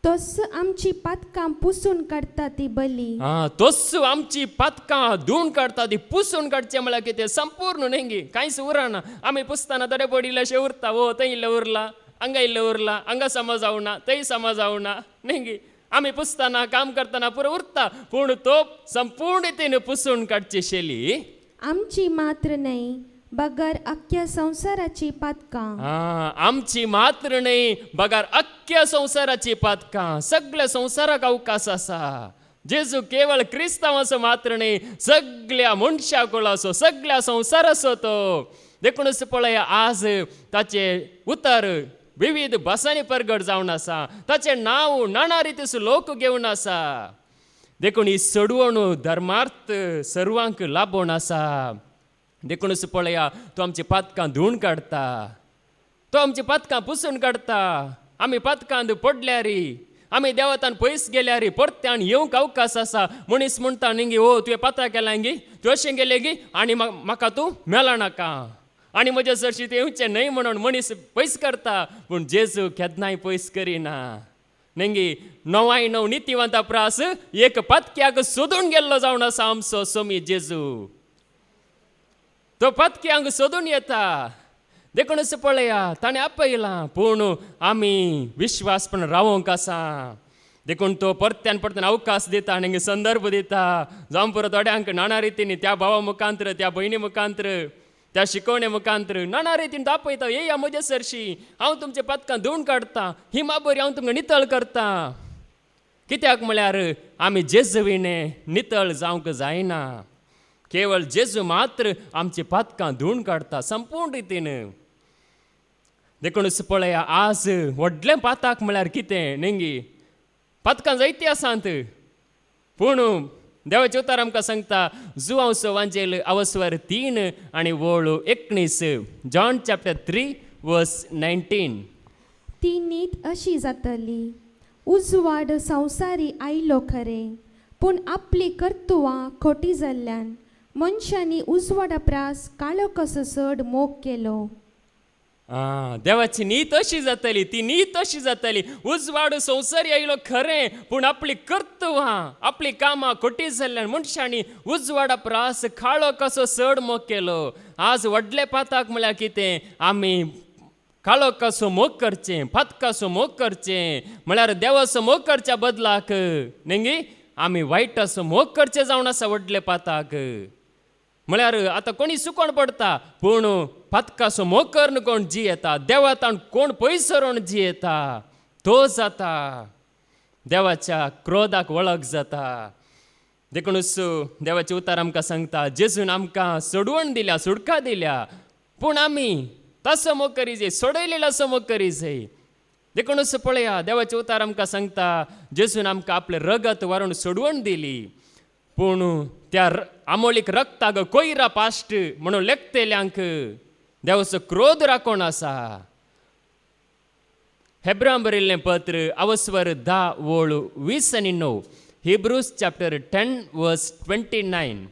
तोच आमची पातकां पुसून काडटा ती बली तोच आमची पातकां धुवन काडटा ती पुसून काडचें म्हळ्यार कितें संपूर्ण न्ही कांयच उरना आमी पुसतना थोडे पडिल्लेशें उरता हो थंय इल्लें उरला हांगा इल्लें उरला हांगा समज जावना थंय समज जावना न्ही आमी पुसतना काम करतना पुरो उरता पूण तो संपूर्णतेन पुसून काडची शेली आमची मात्र न्ही बगार अख्ख्या संवसाराची पातकां आमची मात्र न्ही बगार अख्ख्या संवसाराची पातकां सगळ्या संवसाराक अवकाश आसा जेजू केवळ क्रिस्तांवाचो मात्र न्ही सगळ्या मनशाक आसो सगळ्या संवसाराचो तो देखूनच पळया आज ताचे उतर विविध भासांनी प्रगट जावन आसा ताचें नांव नाना रितीचो लोक घेवन आसा देखून ही सोडवण धर्मार्थ सर्वांक लाबोवन आसा देखूनच पळया तो आमची पातकां धुवन काडता तो आमची पातकां पुसून काडता आमी पातकांत पडल्यार आमी देवातान पयस गेल्यार परत्यान येवंक अवकाश आसा. मनीस म्हणटा न्ही ओ तुवें पात्रां केलां गी, तूं अशें गेलें गी आनी म्हाका तूं मेला नाका आनी म्हजे सरशी तूं येवचें न्हय म्हणून मनीस पयस करता. पूण जेजू केन्नाय पयस करिना. नेंगी 9 नितीवंता प्रास एक पतक्याक सोदून गेल्लो जावन आसा आमचो सोमी जेजू. तो पतक्यांक सोदून येता. देखूनच पळया ताणें आपयलां पूण आमी विश्वास पण रावोंक आसा. देखून तो परत्यान अवकाश दिता आनी संदर्भ दिता. जावं पुरो थोड्यांक नाना रितींनी त्या भावा मुखांतर त्या भयणी मुखांतर त्या शिकवणे मुखांतर नाना रितीन दाखयता येया म्हजे सरशी हांव तुमच्या पदकां धुवन काडटा, ही बरी हांव तुमकां नितळ करता. कित्याक म्हळ्यार आमी जेजुविणे नितळ जावंक जायना. केवळ जेजू मात्र आमची पदकां धुवन काडटा संपूर्ण रितीन. देखूनच पळया आज व्हडलें पाताक म्हळ्यार कितें नेंगी पदकां जायतीं आसात. पूण देवाचे उतार आमकां सांगता जुआंवचो वांजेल अवस्वर 3 आनी वळू 19. जॉन चॅप्टर 3 वर्स 19. ती नीत अशी जातली. उजवाड संवसारी आयलो खरें, पूण आपली कर्तुवां खोटी जाल्ल्यान मनशांनी उजवाडा प्रास काळो कसो चड मोग केलो. देवाची नीत अशी जातली. ती नीत अशी जातली. उजवाड संवसारी आयलो खरें, पूण आपली कर्तुवां आपली कामां खोटी जाल्ल्यान मनशांनी उजवाडा प्रास काळो कसो चड मोग केलो. आज व्हडले पाताक म्हळ्यार कितें आमी काळो कसो मोग करचें, पदकाचो मोग करचें म्हळ्यार देवाचो मोग करच्या बदलाक नेंगी आमी वायटाचो मोग करचें जावन आसा. व्हडले पाताक म्हळ्यार आतां कोणी सुकोण पडटा पूण पदकाचो मोग करन कोण जियेता, देवातान कोण पयस सरोन जियेता तो जाता. देवाच्या क्रोधाक वळख जाता. देखूनच देवाचे उतार आमकां सांगता जेजून आमकां सोडवण दिल्या, सुडका दिल्या, पूण आमी तसो मोग करी जाय, सोडयलेलो असो मोग करी जाय. देखूनच पळया देवाचे उतार आमकां सांगता जेजून आमकां आपलें रगत व्हरून सोडवण दिली. पूण त्या आमोलीक रक्ताक कोयरा पाश्ट म्हणून लेखतेल्यांक देवाचो क्रोध राखोन आसा. हेब्रां बरयल्लें पत्र अवस्वर 10 वळू 20 आनी 9. हिब्रूज चॅप्टर 10 वर्स 29.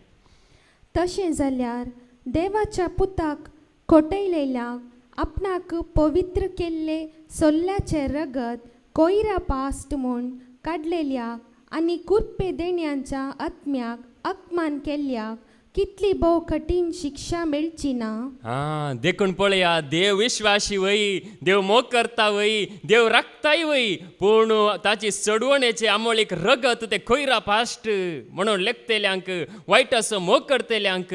तशें जाल्यार देवाच्या पुताक खोटयलेल्याक आपणाक पवित्र केल्ले सोल्ल्याचे रगत कोयरा पास्ट म्हूण काडलेल्याक आनी कुर्पे देण्यांच्या आत्म्याक अपमान केल्ल्याक कितली भोव कठीण शिक्षा मेळची ना. देखून पळया देव विश्वासी वय, देव मोग करता वय, देव राखताय वय, पूण ताची सोडवणेचे आमोलीक रगत ते कोयरा पाश्ट म्हणून लेखतेल्यांक वायट असो मोग करतेल्यांक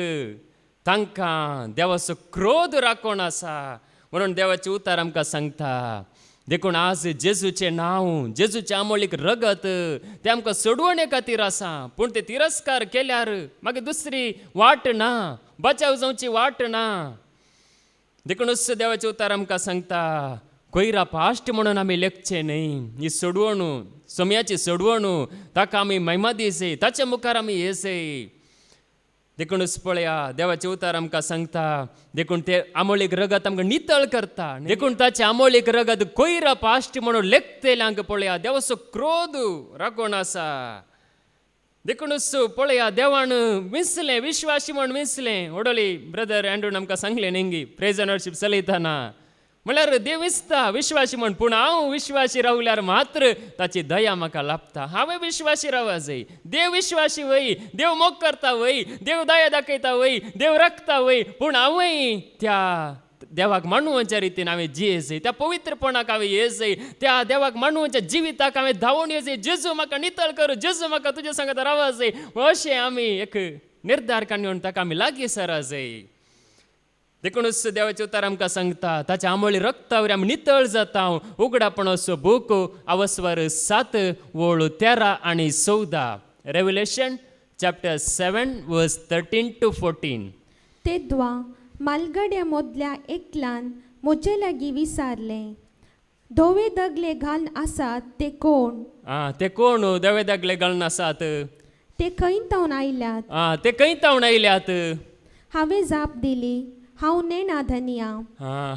तांकां देवाचो क्रोध राखोन आसा. म्हणून देवाचे उतार आमकां सांगता देखून आज जेजूचें नांव, जेजूचें आमोलीक रगत तें आमकां सोडवणे खातीर आसा. पूण ते तिरस्कार केल्यार मागीर दुसरी वाट ना, बचाव जावची वाट ना. देखूनच देवाचे उतार आमकां सांगता कोयरा पाश्ट म्हणून आमी लेखचें न्हय. ही सोडवण सोम्याची सोडवण ताका आमी महिमा दिसय, ताच्या मुखार आमी येसय. देखूनच पळया देवाचे उतार आमकां सांगता देखून ते आमोलीक रगत आमकां नितळ करता. देखून ताचे आमोलीक रगत कोयरा पाश्ट म्हणून लेखतेल्यांक पळया देवाचो क्रोध राखोन आसा. देखूनच पळया देवान विसलें, विश्वासी म्हण विसलें. ओडोली ब्रदर एंड्रून आमकां सांगलें नेंगी प्रेज एंड वर्शीप चलयतना म्हळ्यार देव विसता विश्वासी म्हण, पूण हांव विश्वासी रावल्यार मात्र ताची दया म्हाका लाभता. हांवें विश्वासी रावूंक जाय. देव विश्वासी वय, देव मोग करता वय, देव दया दाखयता वय, देव राखता वय, पूण हांवय त्या देवाक मानूच्या रितीन हांवें जियेसय, त्या पवित्रपणाक हांवें येसय, त्या देवाक मानूच्या जिविताक हांवें धांवून येसय. जेजू म्हाका नितळ कर, जेजू म्हाका तुजे सांगात रावूंक जाय. अशें आमी एक निर्धार काडून ताका आमी लागीं सरा जाय. देखूनच देवाचे उतार आमकां सांगता ताच्या आमोली रक्तावर आमी नितळ जाता. उगडापणाचो बूक अवस्वर 7 वळू 13 आनी 14. रेव्हलेशन चॅप्टर 7 वर्स 13 to 14. तेद्वा मालगड्या मोदल्या एकल्यान म्हजे लागीं विचारलें, धवे दगले घालन आसात ते कोण? ते कोण धवे दगले घालून आसात? ते खंय तावन आयल्यात? ते खंय तावन आयल्यात? हांवें जाप दिली, हांव नेणाधनिया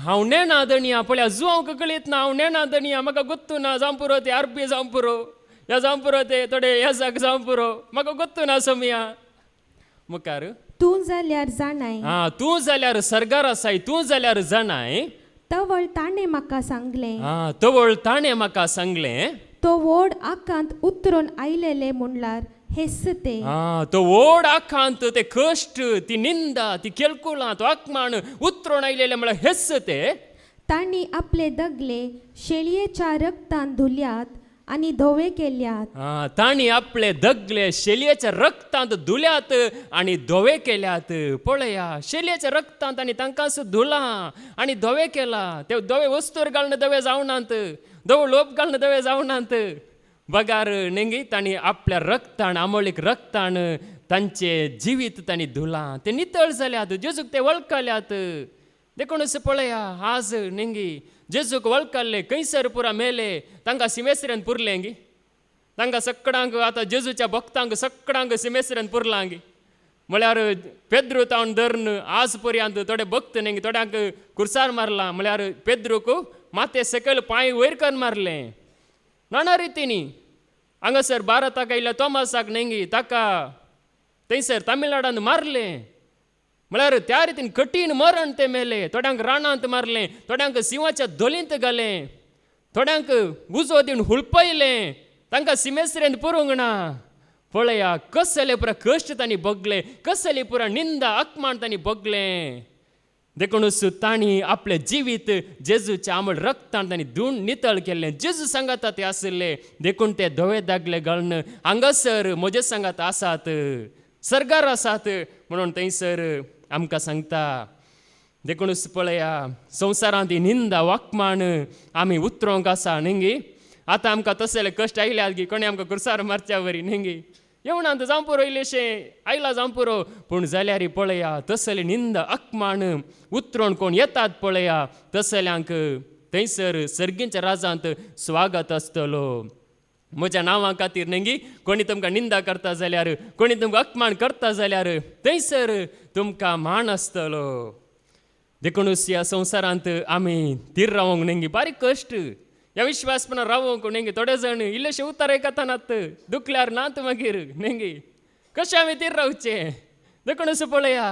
हांव नेना दणिया पळय जुवांक कळीत ना हांव नेना दणिया म्हाका गोत्तू ना जावं पुरो ते आरपी जावं पुरो ह्या जावं पुरो ते थोडे ह्या जावं पुरो म्हाका गोत्तू ना सोमिया मुखार तूं जाल्यार जाणाय तूं जाल्यार सरगार आसाय तूं जाल्यार जाणाय तवळ ताणें म्हाका सांगलें तवळ ताणें म्हाका सांगलें तो व्हड आकांत उतरून आयलेले म्हणल्यार हेस्सते तो व्हड आखांत ते कश्ट ती निंदा ती केलकुलां तो आत्मान उतरून आयलेले म्हळ्यार हेस्स ते तांणी आपले दगले शेळयेच्या रक्तान धुल्यात आनी धवे केल्यात तांणी आपले दगले शेलयेच्या रक्तांत धुल्यात आनी धवे केल्यात पळया शेलयेच्या रक्तांत आनी तांकां धुला आनी धवे केला ते धवे वस्तूर घालून धवे जावनात धवो लोप घालून धवे जावनात बगार नेंगी तांणी आपल्या रक्तान आमोळीक रक्तान तांचे जिवीत तांणी धुला ते नितळ जाल्यात जेजूक ते वळखल्यात देखूनच पळया आज नेंगी जेजूक वळखले खंयसर पुरा मेले तांकां सिमेस्रेन पुरलेंगी तांकां सक्कडांक आतां जेजूच्या भक्तांक सक्कडांक सिमेस्रेन पुरलांगी म्हळ्यार पेद्रू तावन धरून आज पर्यंत थोडे भक्त नेंगी थोड्यांक कुर्सार मारला म्हळ्यार पेद्रूक माते सकयल पांय वयर कर मारले नाना रितीनी हांगासर भारताक आयिल्ल्या तोमासाक नेंगी ताका थंयसर तामिळनाडांत मारले म्हळ्यार त्या रितीन कठीण मरण ते मेले थोड्यांक रानांत मारले थोड्यांक सिंहाच्या दोलींत घाले थोड्यांक उजो दिवन हुळपयले तांकां सिमेस्रेन पुरूंक ना पळया कसले पुरा कश्ट तांणी भोगले कसली पुरा निंदा अपमान तांणी भोगले देखूनच तांणी आपले जिवीत जेजूच्या आंबळ रक्तान तांणी धुवन नितळ केल्लें जेजू सांगाता ते आसले देखून ते धवे दागले घालून हांगासर म्हजे सांगात आसात सरगार आसात म्हणून थंयसर आमकां सांगता देखूनच पळया संवसारांत ही निंदा वाकमाण आमी उतरोंक आसा न्ही आतां आमकां तसले कश्ट आयल्यात की कोणी आमकां कुर्सार मारच्या वरी न्ही येवणांत जावं पुरो इल्लेशें आयला जावं पुरो पूण जाल्यार पळया तसले निंदा अकमाण उतरोन कोण येतात पळया तसल्यांक थंयसर सर्गींच्या राजांत स्वागत आसतलो म्हज्या नांवा खातीर न्ही कोणी तुमकां निंदा करता जाल्यार कोणी तुमकां अपमान करता जाल्यार थंयसर तुमकां मान आसतलो देखूनच ह्या संवसारांत आमी तीर रावंक न्ही बारीक कश्ट ह्या विश्वासपणान रावंक न्ही थोडे जाण इल्लेशे उतार आयकतानात दुखल्यार नात मागीर न्ही कशें आमी तीर रावचे देखूनच पळया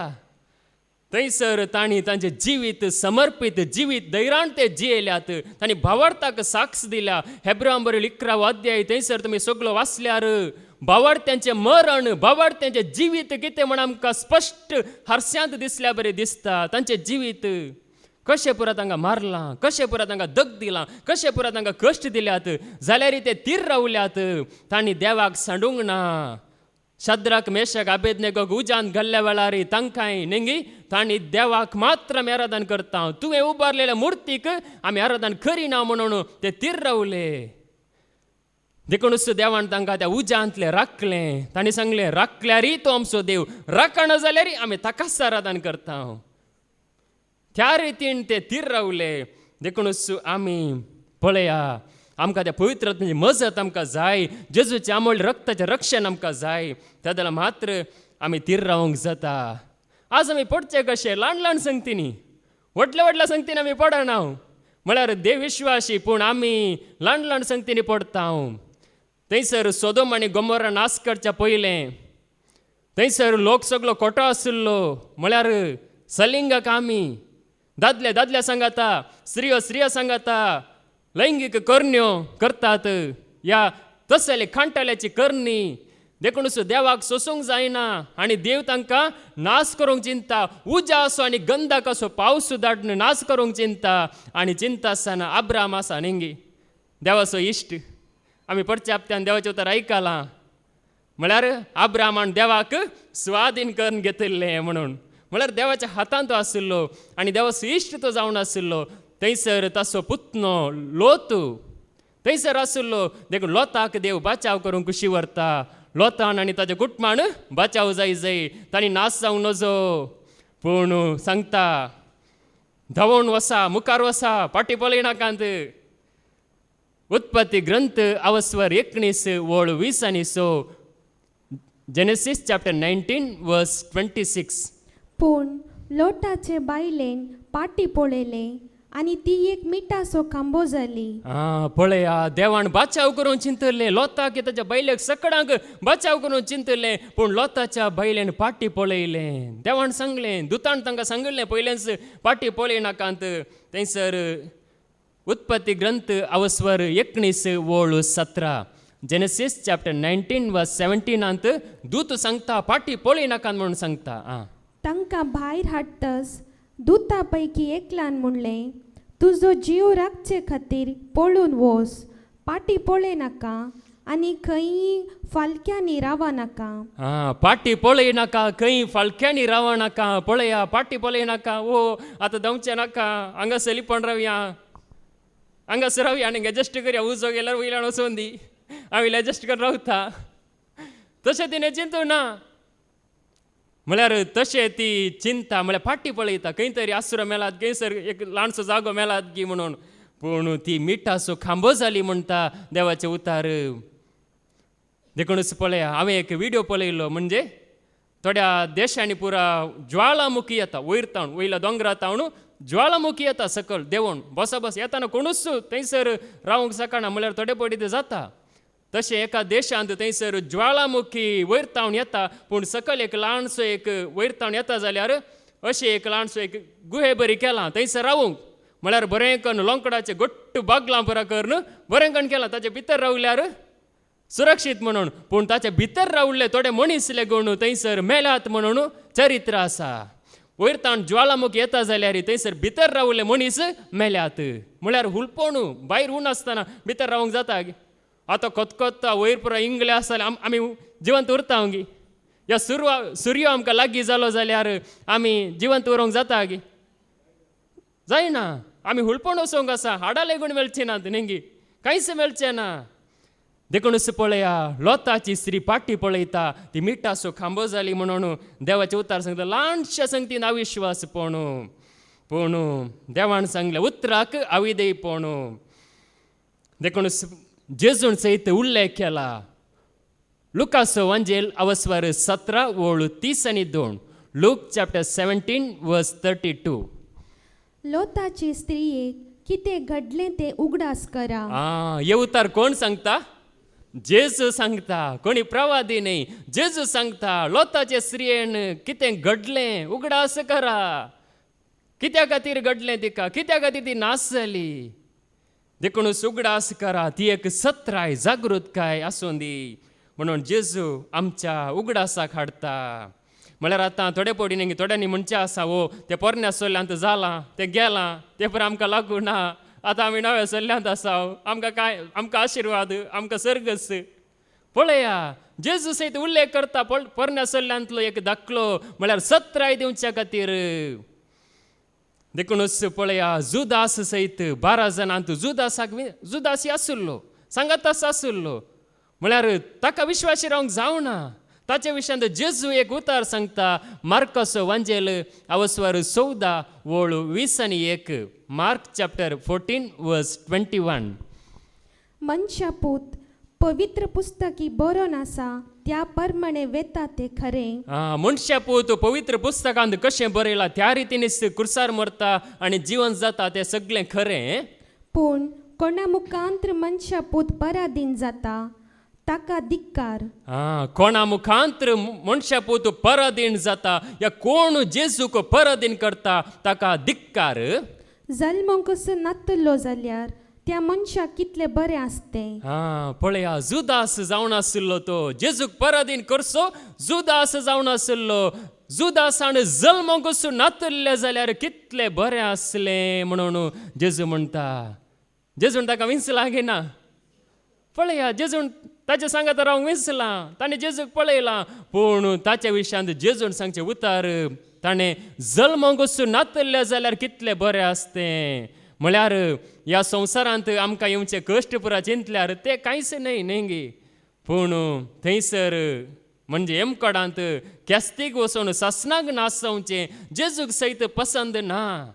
थंयसर तांणी तांचें जिवीत समर्पीत जिवीत धैर्यान ते जियेल्यात तांणी भावार्थाक साक्ष दिल्या हेब्रां बरयल्लो 11 अध्याय थंयसर तुमी सगळो वाचल्यार भावार्थ्यांचें मरण भावार्थ्यांचें जिवीत कितें म्हण आमकां स्पश्ट हारस्यांत दिसल्या बरें दिसता तांचें जिवीत कशें पुरा तांकां मारलां कशें पुरा तांकां दग दिलां कशें पुरा तांकां कश्ट दिल्यात जाल्यार ते तीर रावल्यात तांणी देवाक सांडूंक ना शद्राक मेशक आबेदनेगोक उज्यांत घाल्ल्या वेळार तांकांय न्ही तांणी देवाक मात्र आमी आराधन करता तुवें उबारलेल्या मुर्तीक आमी आराधन करिना म्हणून ते तीर रावले देखूनच देवान तांकां त्या उज्यांतले राखलें तांणी सांगलें राखल्यारय तो आमचो देव राखना जाल्यार आमी ताकाच आराधन करता त्या रितीन ते तीर रावले देखूनच आमी पळया आमकां त्या पवित्र आत्म्याची मजत आमकां जाय जेजूच्या अमोल रक्ताचें रक्षण आमकां जाय त्या जाल्यार मात्र आमी तीर रावंक जाता आज आमी पडचे कशे ल्हान ल्हान संगतींनी व्हडल्या व्हडल्या संगतीन आमी पडना म्हळ्यार देव विश्वासी पूण आमी ल्हान ल्हान संगतींनी पडटा थंयसर सोदोम आनी गोमोरा नाश करच्या पयलें थंयसर लोक सगळो खोटो आशिल्लो म्हळ्यार सलिंगक आमी दादले दादल्या सांगाता स्त्रियो सांगाता लैंगीक करण्यो करतात या तसले खांटाल्याची करणी देखूनच देवाक सोसूंक जायना आनी देव तांकां नाश करूंक चिंता उजा असो आनी गंधाक असो पावस धाडून नाश करूंक चिंता आनी चिंता आसतना अब्राम आसा न्ही देवाचो इश्ट आमी पडच्या हप्त्यान देवाचें उतर आयकलां म्हळ्यार अब्रामान देवाक स्वाधीन करून घेतिल्लें म्हणून म्हळ्यार देवाच्या हातांत तो आशिल्लो आनी देवाचो इश्ट तो जावन आशिल्लो थंयसर ताचो पुतनो लोत थंयसर आशिल्लो देखून लोताक देव बचाव करूंक कुशी व्हरता लोतान आनी ताच्या कुटुंबान बचाव जाय तांणी नाश जावंक नजो पूण सांगता धांवून वसा मुखार वसा फाटीं पळय नाकांत उत्पत्ती ग्रंथ अवस्वर 19 वळ 20 आनी 6 जेनेसीस चॅप्टर 19 वर्स 26 पूण लोटाचे बायलेन पाटी पळयले आनी ती एक मिठासो खांबो जाली. पळया देवान बाचाव करून चिंतले लोता की ताच्या बैलेक सकडांक बाचाव करून चिंतले, पूण लोताच्या बैलेन पाटी पळयले. देवान सांगलें, दुतान तांकां सांगलें पयलेंच पाटी पळय नाकांत. थंयसर उत्पत्ती ग्रंथ अवस्वर 19:17 जेनेसिस चॅप्टर 19:17 दूत सांगता पाटी पळय नाकांत म्हणून सांगता. तांकां भायर हाडटस दुता पैकी एकल्यान म्हणलें, तुजो जीव राखचे खातीर पळून वोस, पाटी पळय नाका आनी खंय फालक्यांनी रावा नाका. पाटी पळय नाका, खंय फालक्यांनी रावा नाका. पळया पाटी पळय नाका. ओ आतां धांवचें नाका, हांगासर लिपण रावया, हांगासर रावया आनी एडजस्ट करया. उजो गेल्यार वयल्यान वचोन दी, हांव एडजस्ट करून रावता. तशें तिणें चिंतू ना. म्हळ्यार तशें ती चिंता म्हळ्यार फाटी पळयता, खंय तरी आसुरो मेलात, खंयसर एक ल्हानसो जागो मेलात की म्हणून. पूण ती मिठासो खांबो जाली म्हणटा देवाचे उतार. देखूनच पळया, हांवें एक व्हिडिओ पळयलो. म्हणजे थोड्या देशांनी पुरा ज्वालामुखी येता वयर तावन, वयल्या दोंगरा तावन ज्वालामुखी येता सकल देंवून बस येताना कोणूच थंयसर रावंक शकना. म्हळ्यार थोडे पडी ते जाता. तशें एका देशांत थंयसर ज्वालामुखी वयर तावन येता, पूण सकल एक ल्हानसो एक वयर तावन येता जाल्यार अशें एक ल्हानसो एक गुहे बरी केलां थंयसर रावूंक. म्हळ्यार बरें करून लोंकडाचे घट्ट बागलां बरा करून बरें करून केलां. ताचे भितर रावल्यार सुरक्षीत म्हणून. पूण ताचे भितर रावले थोडे मनीस लेगून थंयसर मेल्यात म्हणून चरित्र आसा. वयर तावन ज्वालामुखी येता जाल्यार थंयसर भितर रावले मनीस मेल्यात. म्हळ्यार हुलपणू भायर ऊन आसतना भितर रावंक जाता. आतां कोतकोत्ता वयर पुरो इंगले आसा जाल्यार आमी जिवंत उरता गी. या सूर्य आमकां लागीं जालो जाल्यार आमी जिवंत उरोंक जाता गी? जायना. आमी हुलपण वचोंक आसा, हाडां लेगून मेळची नात न्ही, कांयच मेळचें ना. देखूनच पळया, लोताची स्त्री पाटी पळयता, ती मिठासो खांबो जाली म्हणून देवाचे उतार सांगता. ल्हानशा संगतीन अविश्वासपणू, पूण देवान सांगलें उतराक अविधेयपणू. देखूनच जेजून सयत उल्लेख केला. लुकासो वांजेल अवस्वर 17:30-2. Look chapter 17:32. लोताची स्त्रियेक कितें घडलें तें उगडास करा. हे उतार कोण सांगता? जेजू सांगता. कोणी प्रवादी न्ही, जेजू सांगता. लोताचे स्त्रियेन कितें घडलें उगडास करा. कित्या खातीर घडलें तिका, कित्या खातीर ती नास जाली. देखूनच उगडास करा. ती एक सत्राय जागृतकाय आसूं दी म्हणून जेजू आमच्या उगडासाक हाडटा. म्हळ्यार आतां थोडे पडी न्ही, थोड्यांनी म्हणचें आसा, ओ तें पोरण्या सल्ल्यांत जालां, तें गेलां, तें पर आमकां लागू ना, आतां आमी नव्या सल्ल्यांत आसा, आमकां आशिर्वाद, आमकां सर्गस. पळया, जेजू सयत उल्लेख करता पोरण्या सल्ल्यांतलो एक दाखलो, म्हळ्यार सत्राय दिवच्या खातीर. देखूनच पळया, जुदास सयत 12 जाणांत जुदासी आसुल्लो, सांगातास आसुल्लो. म्हळ्यार ताका विश्वासी रावंक जावना. ताचे विशयांत जेजू एक उतार सांगता. मार्कसो वांजेल अवस्वर 14:20-1. Mark chapter 14:21. मनशा पूत पवित्र पुस्तकी बरोवन आसा त्या प्रमाणे वेता ते खरें. मनशा पूत पवित्र पुस्तकांत कशें बरयलां त्या रितीनीच कुर्सार मरता आनी जिवन जाता तें सगळें खरें. पूण कोणा मुखांत्र मनशा पूत पराधीन जाता ताका धिक्कार. कोणा मुखांत्र मनशा पूत पराधीन जाता या कोण जेजूक पराधीन करता ताका धिक्कार. जल्मोंकच नातलो जाल्यार त्या मनशाक कितलें बरें आसतें. पळया, जुदास जावन आसलो तो जेजूक पराधीन करचो. जुदास जावन आसलो, जुदासान जल्मोंकच नातल्ले जाल्यार कितलें बरें आसलें म्हणून जेजू म्हणटा. जेजून ताका विंचला घेना. पळया, जेजून ताचे सांगात रावंक विंचलां, ताणें जेजूक पळयलां, पूण ताच्या विशयांत जेजून सांगचे उतार ताणें जल्मोंकच नातल्ले जाल्यार कितलें बरें आसतें. म्हळ्यार ह्या संवसारांत आमकां येवचे कश्ट पुरा चिंतल्यार ते कांयच न्ही, पूण थंयसर म्हणजे हेमकोडांत केस्तीक वचून सासणाक नासवचें जेजूक सयत पसंद ना.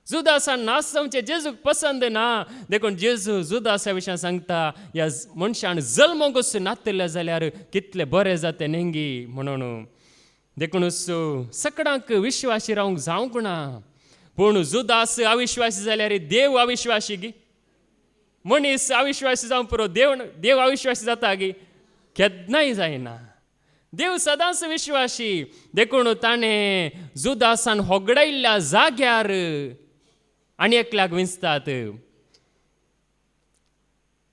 जुदासान नासवचें जेजूक पसंद ना. देखून जेजू जुदासा विशयां सांगता, ह्या मनशान जल्मोंकच नातले जाल्यार कितलें बरें जातें न्ही म्हणून. देखूनच सगळ्यांक विश्वासी रावंक जावंक ना. पूण जुदास अविश्वासी जाल्यार देव अविश्वासी गी. मनीस अविश्वासी जावं पुरो, देव अविश्वासी जाता गी, केन्नाय जायना. देव सदांच विश्वासी. देखून ताणें जुदासान होगडायल्ल्या जाग्यार आनी एकल्याक विंचतात.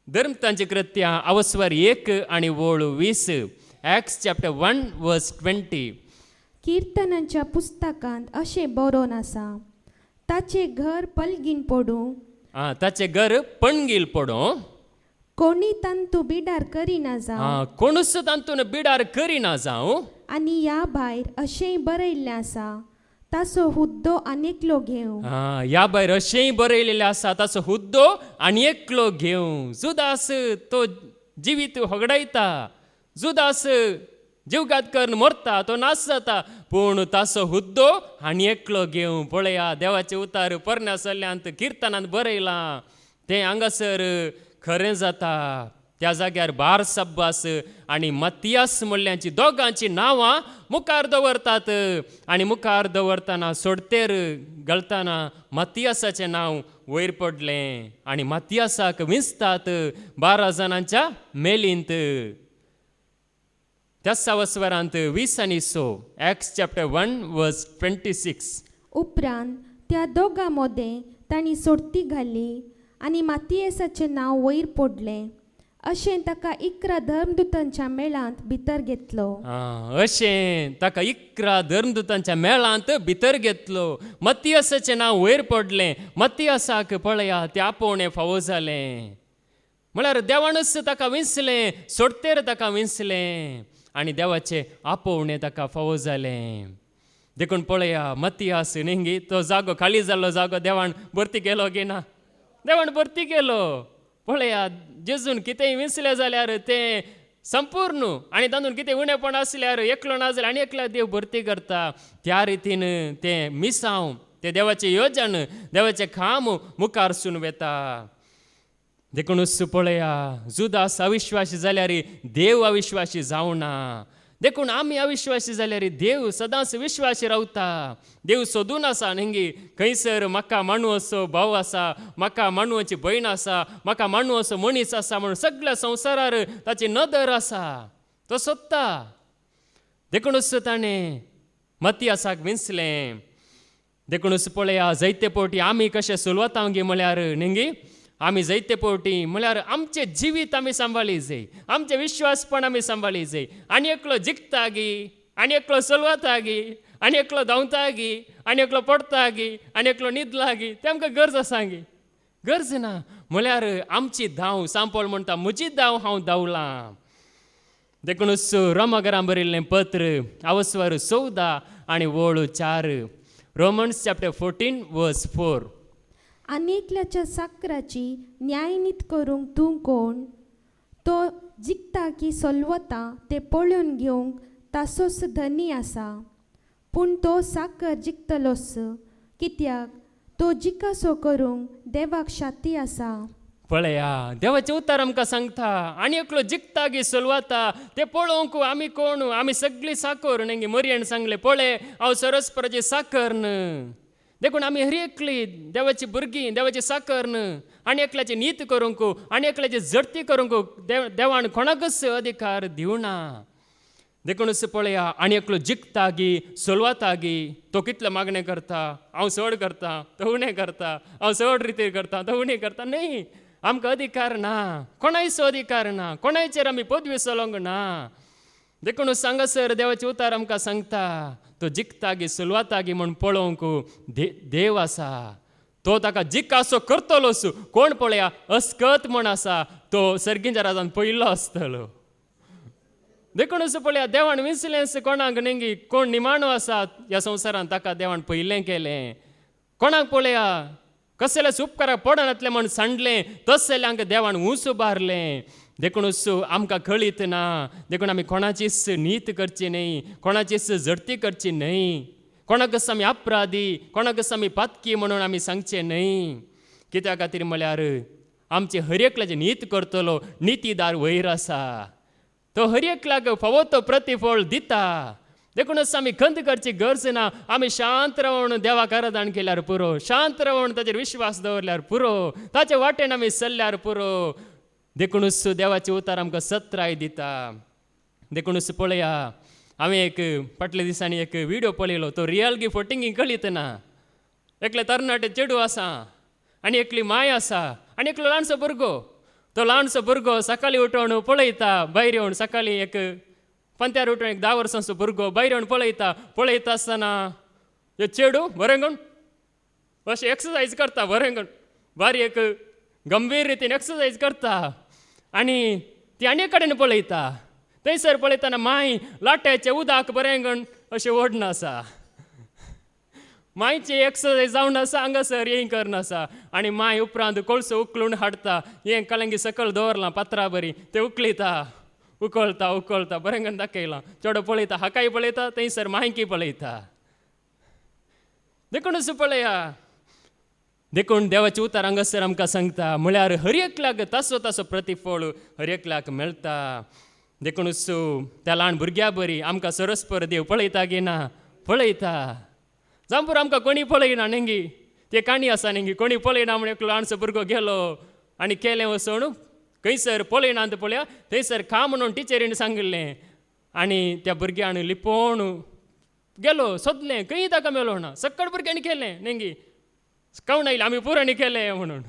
धर्मतांची कृत्यां अवस्वर 1 आनी वोळ 20. Acts chapter 1 verse 20. किर्तनांच्या पुस्तकांत अशें बरोवन आसा, ताचे घर पलगीन पडूं, ताचे घर पणगील पडो, कोणी तांतू बिडार करिना जावं, कोणूच तांतून बिडार करिना जावं. आनी ह्या भायर अशेंय बरयल्लें आसा, ताचो हुद्दो आनेकलो घेवं. ह्या भायर अशेंय बरयलेलें आसा, ताचो हुद्दो आनी एकलो घेवं. जुदास तो जिवीत होगडायता. जुदास जीवघात करून मरता, तो नाश जाता, पूण ताचो हुद्दो आनी एकलो घेवं. पळया, देवाचे उतार परण्या सल्ल्यांत किर्तनांत बरयलां, तें हांगासर खरें जाता. त्या जाग्यार बारसब्बास आनी मत्तियास म्हणल्यांची दोगांची नांवां मुखार दवरतात. आनी मुखार दवरतना सोडतेर घालतना मत्तियासाचें नांव वयर पडलें आनी मत्तियासाक विंचतात 12 जाणांच्या मेलींत. त्याच वस्वरांत 20 आनी 6. Acts chapter 1 verse 26. उपरांत त्या दोगां मदें तांणी सोडती घाली आनी मातियेसाचें नांव वयर पडलें. अशें ताका 11 धर्मदुतांच्या मेळांत भितर घेतलो. अशें ताका 11 धर्मदुतांच्या मेळांत भितर घेतलो. मत्तियासाचें नांव वयर पडलें. मत्तियासाक पळया, तें आपोवणें फावो जालें. म्हळ्यार देवानूच ताका विंचलें, सोडतेर ताका विंचलें आनी देवाचें आपोवणें ताका फावो जालें. देखून पळया, मत्तियास न्ही, तो जागो खाली जाल्लो जागो देवान भरती केलो की ना? देवान भरती केलो. पळया, जेजून कितेंय विंचलें जाल्यार तें संपूर्ण आनी तातूंत कितें उणेपण आसल्यार एकलो ना जाल्यार आनी एकल्या देव भरती करता. त्या रितीन तें मिसांव, तें देवाचें योजन, देवाचें काम मुखार सून वेता. देखूनच पळया, जुदास अविश्वासी जाल्यार देव अविश्वासी जावना. देखून आमी अविश्वासी जाल्यार देव सदांच विश्वासी रावता. देव सोदून आसा न्ही, खंयसर म्हाका माण्डू असो भाव आसा, म्हाका माण्डूची भयण आसा, म्हाका माण्डू असो मनीस आसा म्हणून सगळ्या संवसारार ताची नदर आसा. तो सोदता. देखूनच ताणें मत्तियासाक विंचलें. देखूनच पळया, जायते फावटी आमी कशें सुलवतांव गे म्हळ्यार न्ही, आमी जायते फावटी म्हळ्यार आमचें जिवीत आमी सांबाळी जाय, आमचें विश्वासपण आमी सांबाळी जाय. आनी एकलो जिखता गी, आनी एकलो चलवता गी, आनी एकलो धांवता गी, आनी एकलो पडटा गी, आनी एकलो न्हिदला गी, ते आमकां गरज आसा गी? गरज ना. म्हळ्यार आमची धांव, सांपळ म्हणटा म्हजी धांव हांव धांवलां. देखूनच रोमाकारां बरयल्लें पत्र अवस्वर 14 आनी वोळ 4. Romans chapter 14 verse 4. आनेकल्याच्या साकराची न्यायनीत करूंक तूं कोण? तो जिखता की सोलवता तें पळोवन घेवंक तासोच धनी आसा. पूण तो साकर जिखतलोच, कित्याक तो जिकासो करूंक देवाक शाती आसा. पळया, देवाचें उतर आमकां सांगता, आनी एकलो जिखता की सोलवता तें पळोवंक आमी कोण? आमी सगळीं साकर न्ही. मरयेन सांगलें, पळय हांव सरस्पराची साकर न्ही. देखून आमी हर एकली देवाची भुरगीं, देवाची साकर न्ही. आनी एकल्याची नीत करूंक, आनी एकल्याची जडती करूंक देवान कोणाकच अधिकार दिवना. देखूनच पळया, आनी एकलो जिखता गी, सोलवता गी, तो कितलें मागणें करता, हांव चड करता, तो उणें करता, हांव चड रितीर करता, तो उणें करता. न्ही, आमकां अधिकार ना, कोणायचो अधिकार ना, कोणायचेर आमी पदवी चलोवंक ना. देखून सांगासर देवाचे उतार आमकां सांगता, तो जिखता गी, सुलवता गी म्हूण पळोवंक देव आसा. तो ताका जिकासो करतलोच. कोण? पळया, अस्कत म्हूण आसा, तो सर्गींच्या राजान पयलो आसतलो. देखूनच पळया, देवान विंचलें कोणाक न्ही, कोण निमाणो आसा ह्या संवसारांत ताका देवान पयलें केलें. कोणाक पळया कसलेच उपकाराक पडनातलें म्हूण सांडलें, तसल्यांक देवान उंच उबारलें. देखूनच आमकां कळीत ना. देखून आमी कोणाचीच नीत करची न्ही, कोणाचीच जडती करची न्ही, कोणाकच आमी अपराधी, कोणाकच आमी पातकी म्हणून आमी सांगचें न्ही. कित्या खातीर म्हळ्यार आमचे हर एकल्याचें नीत करतलो नितीदार वयर आसा. तो हर एकल्याक फावो तो प्रतिफळ दिता. देखूनच आमी खंत करची गरज ना. आमी शांत रावून देवाक आराधन केल्यार पुरो, शांत रावून ताचेर विश्वास दवरल्यार पुरो, ताचे वाटेन आमी चल्ल्यार पुरो. देखूनच देवाचे उतार आमकां सत्राय दिता. देखूनच पळया, हांवें एक फाटल्या दिसांनी एक व्हिडिओ पळयलो. तो रियल फोटिंग कळीत ना. एकले तरणाटे चेडू आसा आनी एकली माय आसा आनी एकलो ल्हानसो भुरगो. तो ल्हानसो भुरगो सकाळी उठून पळयता भायर येवन, सकाळी एक पंत्यार उठून एक 10 वर्सांचो भुरगो भायर येवन पळयता आसतना हे चेडू बरेंगण अशें एक्सरसायज करता. बरेंगण बारी एक गंभीर रितीन एक्सरसायज करता. आनी ती आनी कडेन पळयता. थंयसर पळयतना माय लाट्याचे उदक बरेंगण अशें ओडना आसा. मायची एक्सरसायज जावन आसा, हांगासर हें करना आसा. आनी माय उपरांत कोळसो उखलून हाडटा. हें कलंगी सकयल दवरलां पात्रां बरी, तें उकळता बरेंगण दाखयलां. चेडो पळयता, हाकाय पळयता, थंयसर मायकी पळयता. देखूनच पळया, देखून देवाचे उतार हांगासर आमकां सांगता, म्हळ्यार हर एकल्याक तासो प्रतिफळ हर एकल्याक मेळटा. देखूनच त्या ल्हान भुरग्या बरी आमकां सरस्पर देव पळयता गे ना, पळयता. जांपूर आमकां कोणी पळयना नेंगी, ते काणी आसा नेंगी, कोणी पळयना म्हण एक ल्हानसो भुरगो गेलो आनी केलें वचून खंयसर पळयना आनी पळया थंयसर खा म्हणून टिचरीन सांगिल्लें. आनी त्या भुरग्यान लिपोवन गेलो, सोदलें, खंय ताका मेलो ना. सक्कड भुरग्यांनी केलें नेंगी, कळून आयलें आमी पुराणी केलें म्हणून.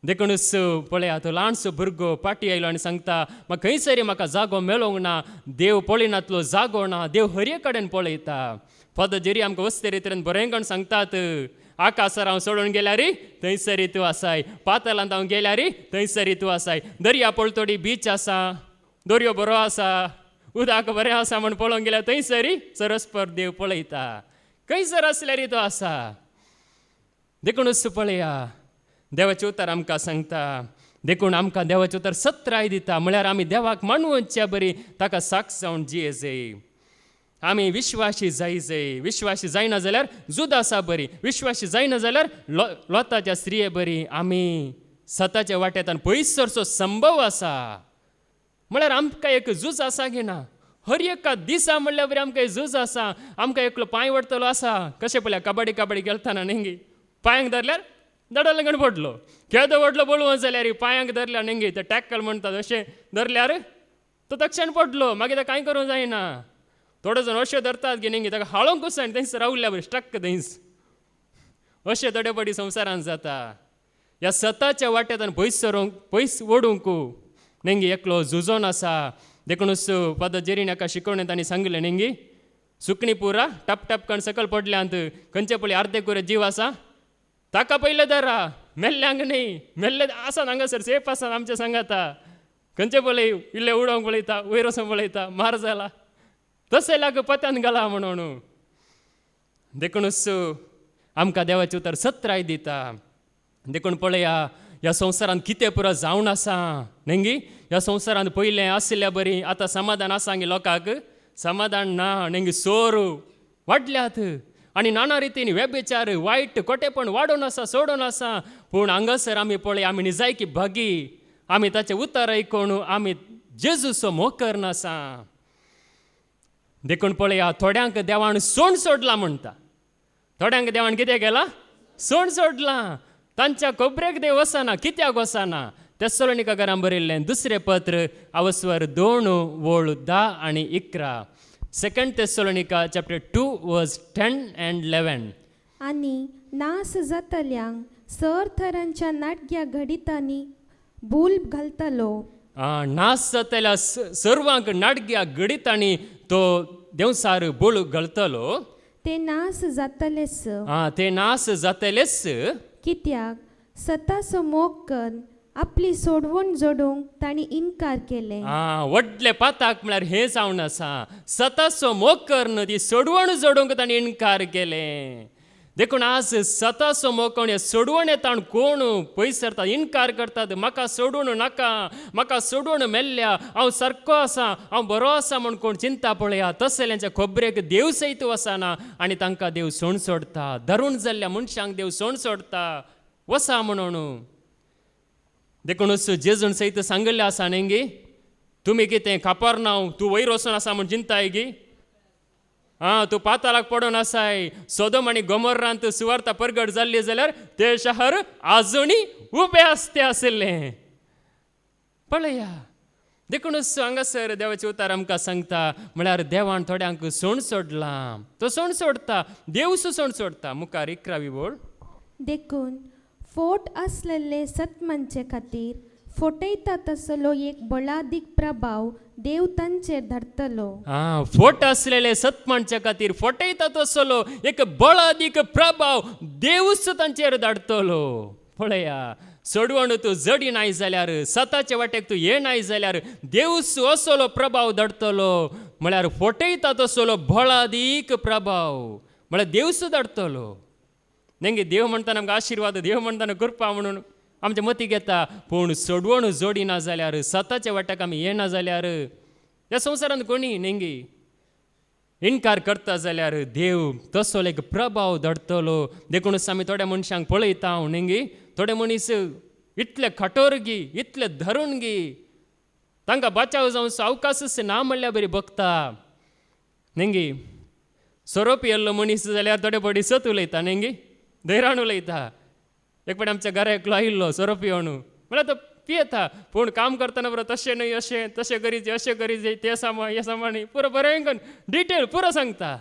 देखूनच पळया, तो ल्हानसो भुरगो फाटी आयलो आनी सांगता, म्हाका खंयसरी म्हाका जागो मेळोंक ना, देव पळयनातलो जागो ना, देव हर एक कडेन पळयता. फादर जेरी आमकां वस्ते रितीन बरेंगण सांगतात, आकाशार हांव सोडून गेल्यार थंयसरी तूं आसाय, पातलांत हांव गेल्यार थंयसरी तूं आसाय. दर्या पळतोडी बीच आसा, दर्यो बरो आसा, उदक बरें आसा म्हण पळोवंक गेल्यार थंयसरी सरस्पर देव पळयता. खंयसर आसल्यार तो आसा. देखूनच पळया, देवाचे उतार आमकां सांगता. देखून आमकां देवाचे उतार सत्राय दिता. म्हळ्यार आमी देवाक मानवच्या बरी ताका साक्ष जावन जियेजय. आमी विश्वासी जायजय. विश्वासी जायना जाल्यार जुदासा बरी, विश्वासी जायना जाल्यार लोताच्या स्त्रिये बरी. आमी स्वताच्या वाट्यान पयस सरचो संभव आसा. म्हळ्यार आमकां एक झूज आसा गे ना. हर एका दिसा म्हणल्यार बरी आमकां एक झूज आसा. आमकां एकलो पांय वडतलो आसा. कशें पळया, कबड्डी खेळटाना नेंगी पांयांक धरल्यार दडो लगून पडलो, खेळतो वडलो बोलवं जाल्यार पांयांक धरल्या नेंगी ते टॅकल म्हणटात, अशें धरल्यार तो तक्षण पडलो. मागीर ताका कांय करूंक जायना. थोडे जाण अशें धरतात गे नेंगी, ताका हाळोंक वचून थंयच रावल्या बरी स्टक्क थंयच. अशें थोडेपडी संवसारांत जाता. ह्या स्वताच्या वाट्यान पयस ओडूंक नेंगी एकलो झुजोन आसा. देखूनच फादर जेरीन एका शिकवणेंत तांणी सांगलें नेंगी, सुकणी पुरा टप कण सकयल पडल्यांत खंयचे पळय अर्दे कुरे जीव आसा, ताका पयले धरा, मेल्ल्यांक न्ही. मेल्ले आसात हांगासर सेफ आसात आमच्या सांगाता. खंयचे पळय इल्ले उडोवंक पळयता, वयर वचूंक पळयता, मार जाला, तशें लाग पत्यान गेला म्हणून. देखूनच आमकां देवाचे उतर सत्राय दिता. देखून पळया, ह्या संवसारांत कितें पुरो जावन आसा नेंगी. ह्या संवसारांत पयलें आसल्या बरी आतां समाधान आसा गे लोकांक, समाधान ना नेंगी. सोर वाडल्यात आनी नाना रितीन वेबिचार वायट कोटेपण वाडून आसा, सोडून आसा. पूण हांगासर आमी पळय, आमी निजायकी भागी, आमी ताचें उतर आयकून आमी जेजूचो मोकर नासा. देखून पळया, थोड्यांक देवान सोण सोडला म्हणटा. थोड्यांक देवान कितें केलां? सोण सोडलां. तांच्या खोबरेक देव वचना. कित्याक वचना? तेसलोनिकाकारांक बरयल्लें दुसरें पत्र आवस्वर 2:10-11. 2 Thessalonica chapter 2:10-11. आनी नास जातल्यांक सर थरांच्या नाटक्या घडितांनी भूल घालतलो. नास जातल्या सर्वांक नाटक्या घडितांनी तो देवसार बोळ घालतलो. ते नास जातलेच. ते नास जातलेच. कित्याक स्वताचो मोग करून आपली सोडवण जोडूंक तांणी इन्कार केले. व्हडले पाताक म्हळ्यार हें जावन आसा. स्वताचो मोग करून ती सोडवण जोडूंक तांणी इन्कार केले. देखून आज स्वताचो मोग कोण सोडवण येता कोण पयस सरता, इन्कार करतात. म्हाका सोडून नाका, म्हाका सोडून मेल्ल्या, हांव सारको आसा, हांव बरो आसा म्हण कोण चिंता पळया. तसल्यांच्या खोबरेक देव सयत वचना आनी तांकां देव सोण सोडता. धरून जाल्ल्या मनशांक देव सोण सोडता वसा म्हणून. देखूनच जेजून सयत सांगल्लें आसा नेंगी, तुमी कितें कापरनांव तूं वयर वचून आसा म्हण चिंताय गी. तूं पाताळाक पडून आसाय. सोदोम आनी गोमोर्रांत सुवार्ता परगट जाल्ली जाल्यार ते शहर आजुनी उबे आसते आसले. पळया देखूनच हांगासर देवाचे उतार आमकां सांगता, म्हळ्यार देवान थोड्यांक सोण सोडला. तो सोण सोडता, देवूच सोण सोडता. मुखार 11वी ओळ. देखून फोट असलेले सत्मनचे खातीर फोटयता तसलो एक बळादीक प्रभाव देव तांचेर धरतलो. फोट असलेले सत्मनच्या खातीर फोटयता तसलो एक बळादीक प्रभाव देवूच तांचेर धाडटलो. पळया सोडवण तूं जडी नाही जाल्यार, सताचे वाटेक तूं ये नाही जाल्यार देवूच असलो प्रभाव धाडटलो. म्हळ्यार फोटयता तसलो बळादीक प्रभाव म्हळ्यार देवूच धाडटलो. नेंगे देव म्हणटा आमकां आशिर्वाद, देव म्हणटा कृपा म्हणून आमच्या मती घेता. पूण सोडवण जोडी ना जाल्यार, सताच्या वाट्याक आमी येना जाल्यार, ह्या संवसारांत कोणी नेंगी इन्कार करता जाल्यार देव तसो एक प्रभाव धाडटलो. देखूनच आमी थोड्या मनशांक पळयता नेंगी, थोडे मनीस इतले कठोरगी, इतले धरूनगी, तांकां बचाव जावचो अवकाशच ना म्हणल्यार बरी बगता. नेंगी सोरोप येल्लो मनीस जाल्यार थोडे पडी सत उलयता, नेंगी धैर्यान उलयता. एक फावटी आमच्या घरा एकलो आयिल्लो सोरोप येवणू, म्हळ्यार तो पियेता, पूण काम करतना बरो तशें न्हय, अशें तशें करीचे, अशें करीचे, ते सामान हे सामान पुरो बरें करून डिटेल पुरो सांगता.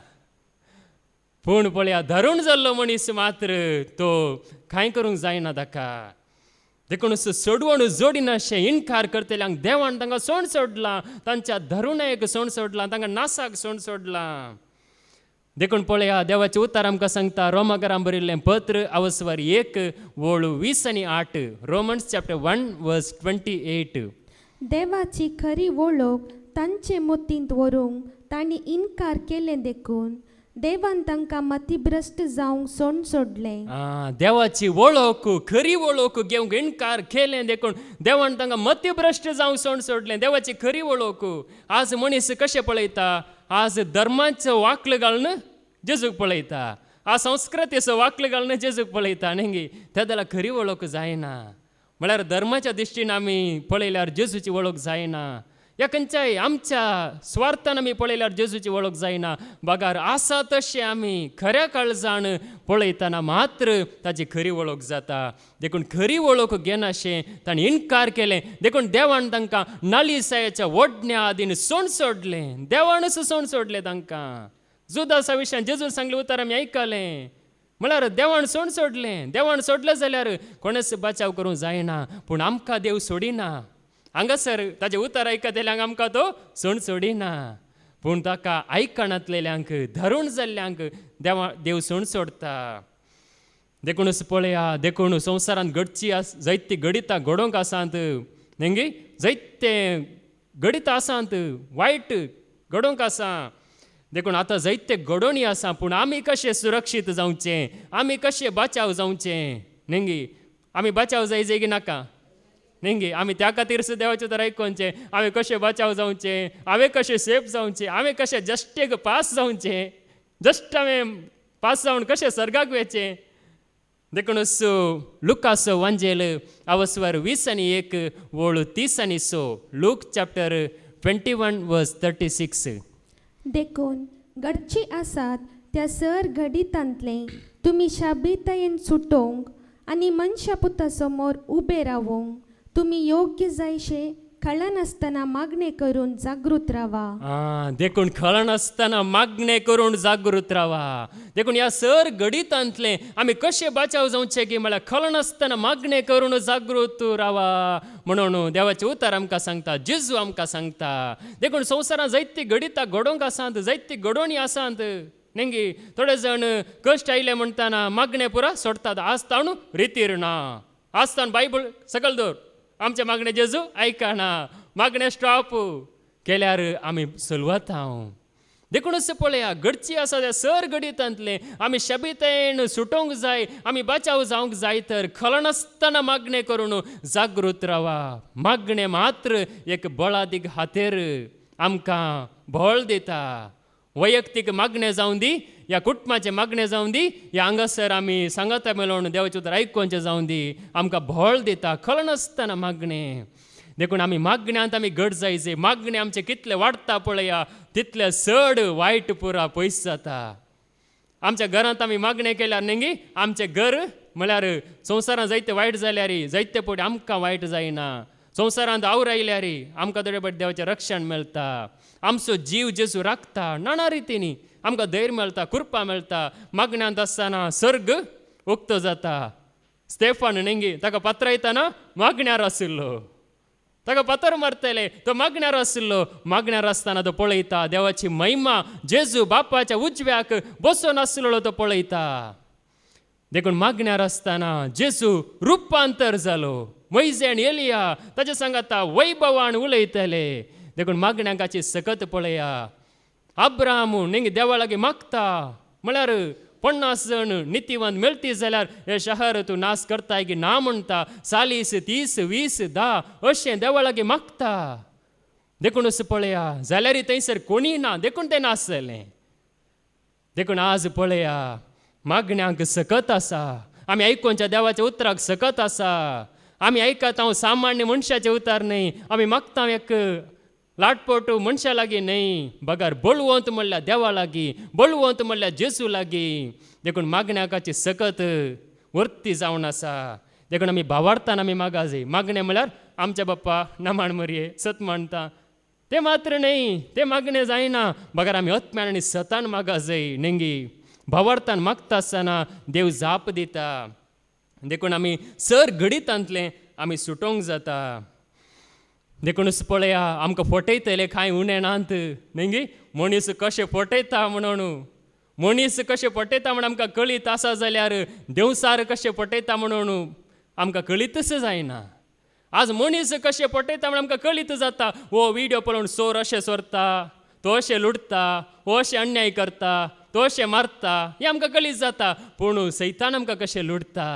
पूण पळया धरून जाल्लो मनीस मात्र तो कांय करूंक जायना ताका. देखूनच सोडवण जोडिना अशें इन्कार करतल्यांक देवान तांकां सोण सोडलां, तांच्या धरुणायक सोण सोडलां, तांकां नासाक सोण सोडलां. देखून पळया देवाचें उतार आमकां सांगता, रोमाकारांक बरयल्लें पत्र अवस्वर 1 ओळ 20 आनी 8. रोमन्स चॅप्टर 1 वर्स 28. देवाची खरी वळख तांचे मतींत व्हरूंक तांणी इन्कार केले देखून देवान तांकां मतीभ्रश्ट जावंक सोण सोडलें. देवाची वळख, खरी वळख घेवंक इन्कार केलें देखून देवान तांकां मतीभ्रश्ट जावंक सोण सोडलें. देवाची खरी वळख आज मनीस कशें पळयता, आज धर्माचो वाक्ल घालून जेजूक पळयता, आज संस्कृतीचो वाक्ल घालून जेजूक पळयता. नेंगी त्या जाल्यार खरी वळख जायना. म्हळ्यार धर्माच्या दिश्टीन आमी पळयल्यार जेजूची वळख जायना. ह्या खंयच्याय आमच्या स्वार्थान आमी पळयल्यार जेजूची वळख जायना. बागार आसा तशें आमी खऱ्या काळजान पळयतना मात्र ताची खरी वळख जाता. देखून खरी वळख घेनाशें ताणें इन्कार केलें. देखून देवान तांकां नालिसायाच्या ओडण्या आदीन सोण सोडलें. देवानच सोण सोडलें तांकां. जुदासा विशयान जेजून सांगलें उतार आमी आयकलें. म्हळ्यार देवान सोण सोडलें. देवान सोडलें जाल्यार कोणेच बचाव करूंक जायना. पूण आमकां देव सोडिना. हांगासर ताजें उतार आयकतल्यांक आमकां तो सोण सोडिना. पूण ताका आयकणातलेल्यांक, धरून जाल्ल्यांक देव सोण सोडता. देखूनच पळया, देखून संवसारांत घडची जायती गडितां घडोवंक आसात, नेंगी जायते गडितां आसात, वायट घडोवंक आसा. देखून आतां जायते घडोवणी आसा. पूण आमी कशें सुरक्षीत जावचें, आमी कशें बचाव जावचें, नेंगी आमी बचाव जाय की नाका, नेंगी आमी त्या खातीर सुद्दां देवाचें तर आयकोनचें. हांवें कशें बचाव जावचें, हांवें कशें सेफ जावचें, हांवें कशें जश्टेक पास जावचें, जस्ट हांवें पास जावन कशें सर्गाक वचचें. देखूनच लुकास वांजेल अवस्वर 20 आनी 1 ओळ 30 आनी 6. लूक चॅप्टर 21 वर्स 36. देखून घडची आसात त्या सर घडितांतले तुमी शाबेतायेन सुटोवंक आनी मनशा पुता समोर उबे रावोंक तुमी योग्य जायशे खळन आसतना मागणे करून जागृत रावा. देखून खळन आसतना मागणे करून जागृत रावा. देखून ह्या सर घडितांतले आमी कशें बचाव जावचे की म्हळ्यार खळन आसतना मागणे करून जागृत रावा म्हणून देवाचे उतार आमकां सांगता, जेजू आमकां सांगता. देखून संवसारांत जायती घडितां घडोवंक आसात, जायती घडोवणी आसात, नेंगी थोडे जाण कश्ट आयले म्हणटाना मागणे पुरा सोडतात. आज ताणू रितीर ना, आज ताण बायबल सकयल दवर, आमचे मागणे जेजू आयकना, मागणे स्टॉप केल्यार आमी सुलवता. देखूनच पळया घडची आसा त्या सर घडितांतले आमी शबितेन सुटोवंक जाय, आमी बचाव जावंक जाय तर खळन आसतना मागणे करून जागृत रावा. मागणे मात्र एक बळादीक हातेर आमकां बळ दिता. वैयक्तीक मागणे जावं दी, या कुटुंबाचे मागणे जावं दी, या हांगासर आमी सांगाता मेळोन देवाचें उतर आयकोनचें जावं दी, आमकां भळ दिता खळन आसतना मागणे. देखून आमी मागण्यांत आमी घट जायचे, मागणे आमचे कितले वाडटा पळया तितले चड वायट पुरा पयस जाता. आमच्या घरांत आमी मागणें केल्यार न्ही आमचें घर म्हळ्यार संवसारांत जायते वायट जाल्यार जायते पटी आमकां वायट जायना. संवसारांत आवरायल्यार आमकां थोडे पटी देवाचें रक्षण मेळटा, आमचो जीव जेजू राखता, नाना रितीनी आमकां धैर्य मेळटा, कृपा मेळटा. मागण्यांत आसतना सर्ग उक्तो जाता. स्तेफान न्ही ताका पत्र येताना मागण्यार आशिल्लो, ताका पत्र मारतले तो मागण्यार आशिल्लो. मागण्यार आसतना तो पळयता देवाची महिमा, जेजू बापाच्या उजव्याक बसून आसलेलो तो पळयता. देखून मागण्यार आसतना जेजू रुपांतर जालो. मोइजे आनी एलिया ताचे सांगाता वैभवान उलयतले. देखून मागण्यांकाची सकत पळया. अब्राहमू न्ही देवा लागीं मागता म्हळ्यार 50 जण नितीवंत मेळटी जाल्यार हे शहर तूं नाश करताय की ना म्हणटा. 40, 30, 20, 10 अशें देवा लागीं मागता. देखून असं पळया जाल्यार थंयसर कोणी ना, देखून तें नाश जालें. देखून आज पळया मागण्यांक सकत आसा. आमी आयकोनच्या देवाच्या उतराक सकत आसा. आमी आयकता हांव सामान्य मनशाचें उतार न्ही, आमी मागता एक लाटपोटू मनशा लागीं न्ही, बगार बळवंत म्हणल्यार देवा लागीं, बळवंत म्हणल्यार जेजू लागीं. देखून मागण्याकाची सकत वर्ती जावन आसा. देखून आमी भावार्थान आमी मागा जाय. मागणें म्हळ्यार आमच्या बाप्पा नमाण मरये सत म्हणटा तें मात्र न्ही, तें मागणें जायना. बगार आमी आत्म्यान आनी सतान मागा जाय न्ही. भावार्थान मागता आसतना देव जाप दिता. देखून आमी सर घडीतांतलें आमी सुटोंक जाता. देखूनच पळया आमकां फटयतले कांय उणें नात न्ही. मनीस कशें फटयता म्हणून, मनीस कशें फटयता म्हणून आमकां कळीत आसा जाल्यार देवसार कशें फटयता म्हणून आमकां कळीतच जायना. आज मनीस कशें फटयता म्हणून आमकां कळीत जाता. हो व्हिडिओ पळोवन चोर अशें चोरता, तो अशें लुटता, हो अशें अन्याय करता, तो अशें मारता, हें आमकां कळीत जाता. पूण सैतान आमकां कशें लुटता,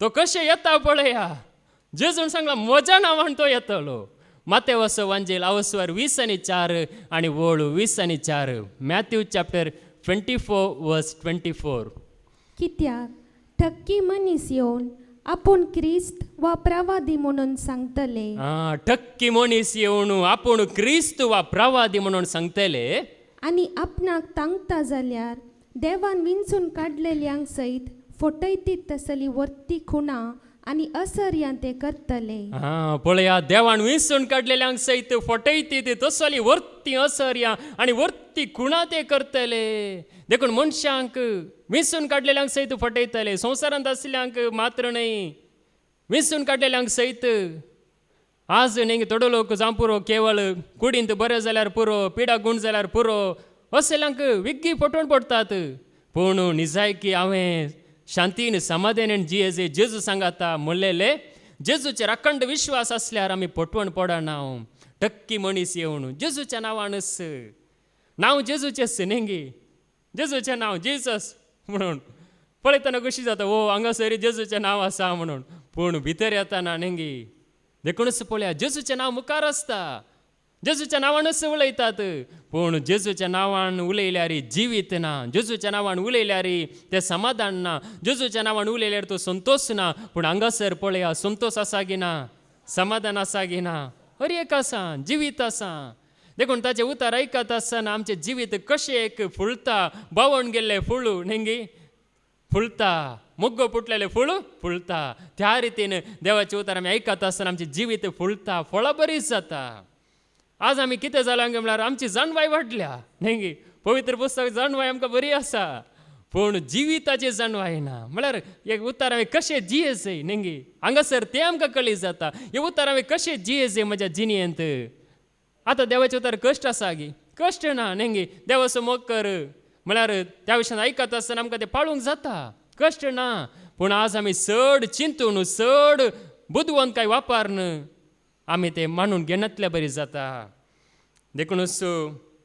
तो कशें येता पळया. जेजून सांगला म्हज्या नांवान तो येतलो. माते वसो वांजेल अवस्वर 20:4 आनी वळू 20:4. मॅथ्यू चॅप्टर 24 वर्स 24. कित्याक ठक्की मनीस येवन आपूण क्रिस्त वा प्रवादी म्हणून सांगतले. ठक्की मनीस येवन आपूण क्रिस्त वा प्रवादी म्हणून सांगतले. आनी आपणाक तांगता जाल्यार देवान विंचून काडलेल्यांक सयत फटयतीत तसली वर्ती खुणां आनी असर्यां ते करतले. पळया देवान विंचून काडलेल्यांक सयत फटयतीत तसली वर्ती असर्यां आनी वर्ती खुणां ते करतले. देखून मनशांक विंचून काडलेल्यांक सयत फटयतले. संवसारांत आसल्यांक मात्र न्ही, विंचून काडलेल्यांक सयत. आज न्ही थोडो लोक जावं पुरो केवळ कुडींत बरें जाल्यार पुरो, पिडा गुण जाल्यार पुरो असल्यांक विग्गी फटोवन पडटात. पूण निजायकी हांवें शांतीन समाधानान जियेजे जेजू सांगाता म्हणलेले. जेजूचेर अखंड विश्वास आसल्यार आमी फटवण पडना. ठक्की मनीस येवन जेजूच्या नांवानच, नांव जेजूचेंच न्ही, जेजूचें नांव जेजस म्हणून पळयतना कशी जाता. हो हांगासर जेजूचें नांव आसा म्हणून, पूण भितर येतना न्ही. देखूनच पळया जेजूचें नांव मुखार आसता, जेजूच्या नांवानच उलयतात. पूण जेजूच्या नांवान उलयल्यार जिवीत ना, जेजूच्या नांवान उलयल्यार तें समाधान ना, जेजूच्या नांवान उलयल्यार तो संतोष ना. पूण हांगासर पळया संतोष आसा की ना, समाधान आसा की ना, हर एक आसा, जिवीत आसा. देखून ताचे उतार आयकत आसतना आमचें जिवीत कशें एक फुलता. बावण गेल्लें फूल न्ही फुलता, मोग्गो फुटलेले फूल फुलता. त्या रितीन देवाचे उतार आमी आयकत आसतना आमचें जिवीत फुलता, फळां बरीच जाता. आज आमी कितें जालां म्हळ्यार आमची जाणवाय वाडल्या न्ही. पवित्र पुस्तक जाणवाय आमकां बरी आसा, पूण जिविताची जाणवाय ना. म्हळ्यार एक उतार हांवें कशें जियेचे न्ही, हांगासर तें आमकां कळीत जाता. हे उतार हांवें कशें जियेचे म्हज्या जिणेंत. आतां देवाचे उतार कश्ट आसा गी, कश्ट ना न्ही. देवाचो मोग कर म्हळ्यार त्या विशयान आयकत आसतना आमकां तें पाळूंक जाता, कश्ट ना. पूण आज आमी चड चिंतून चड बुदवंत कांय वापरन आमी तें मानून घेनातल्या बरी जाता. देखूनच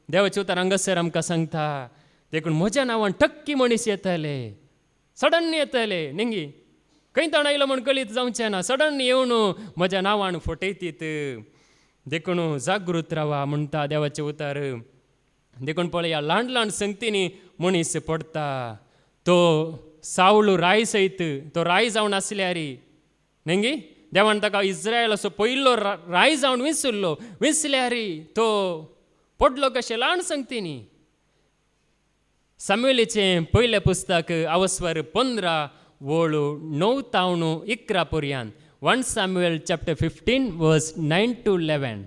देवाचे उतार हांगासर आमकां सांगता. देखून म्हज्या नांवान ठक्की मनीस येतले, सडन येतले न्ही. खंय ताण आयलो म्हूण कळीत जावचें ना, सडन येवन म्हज्या नांवान फटयतीत. देखून जागृत रावा म्हणटा देवाचे उतार. देखून पळया ल्हान ल्हान संगतींनी मनीस पडटा. तो सावळ राय सयत तो राय जावन आसल्यार न्ही देवान ताका इस्रायल असो पयलो राय जावन विंसल्यार तो पडलो कशें ल्हान सांगतीनी. सामुएलीचें पयलें पुस्तक अवस्वर 15 वोळू 9 तावन 11 पर्यंत. 1 Samuel chapter 15 verse 9 to 11.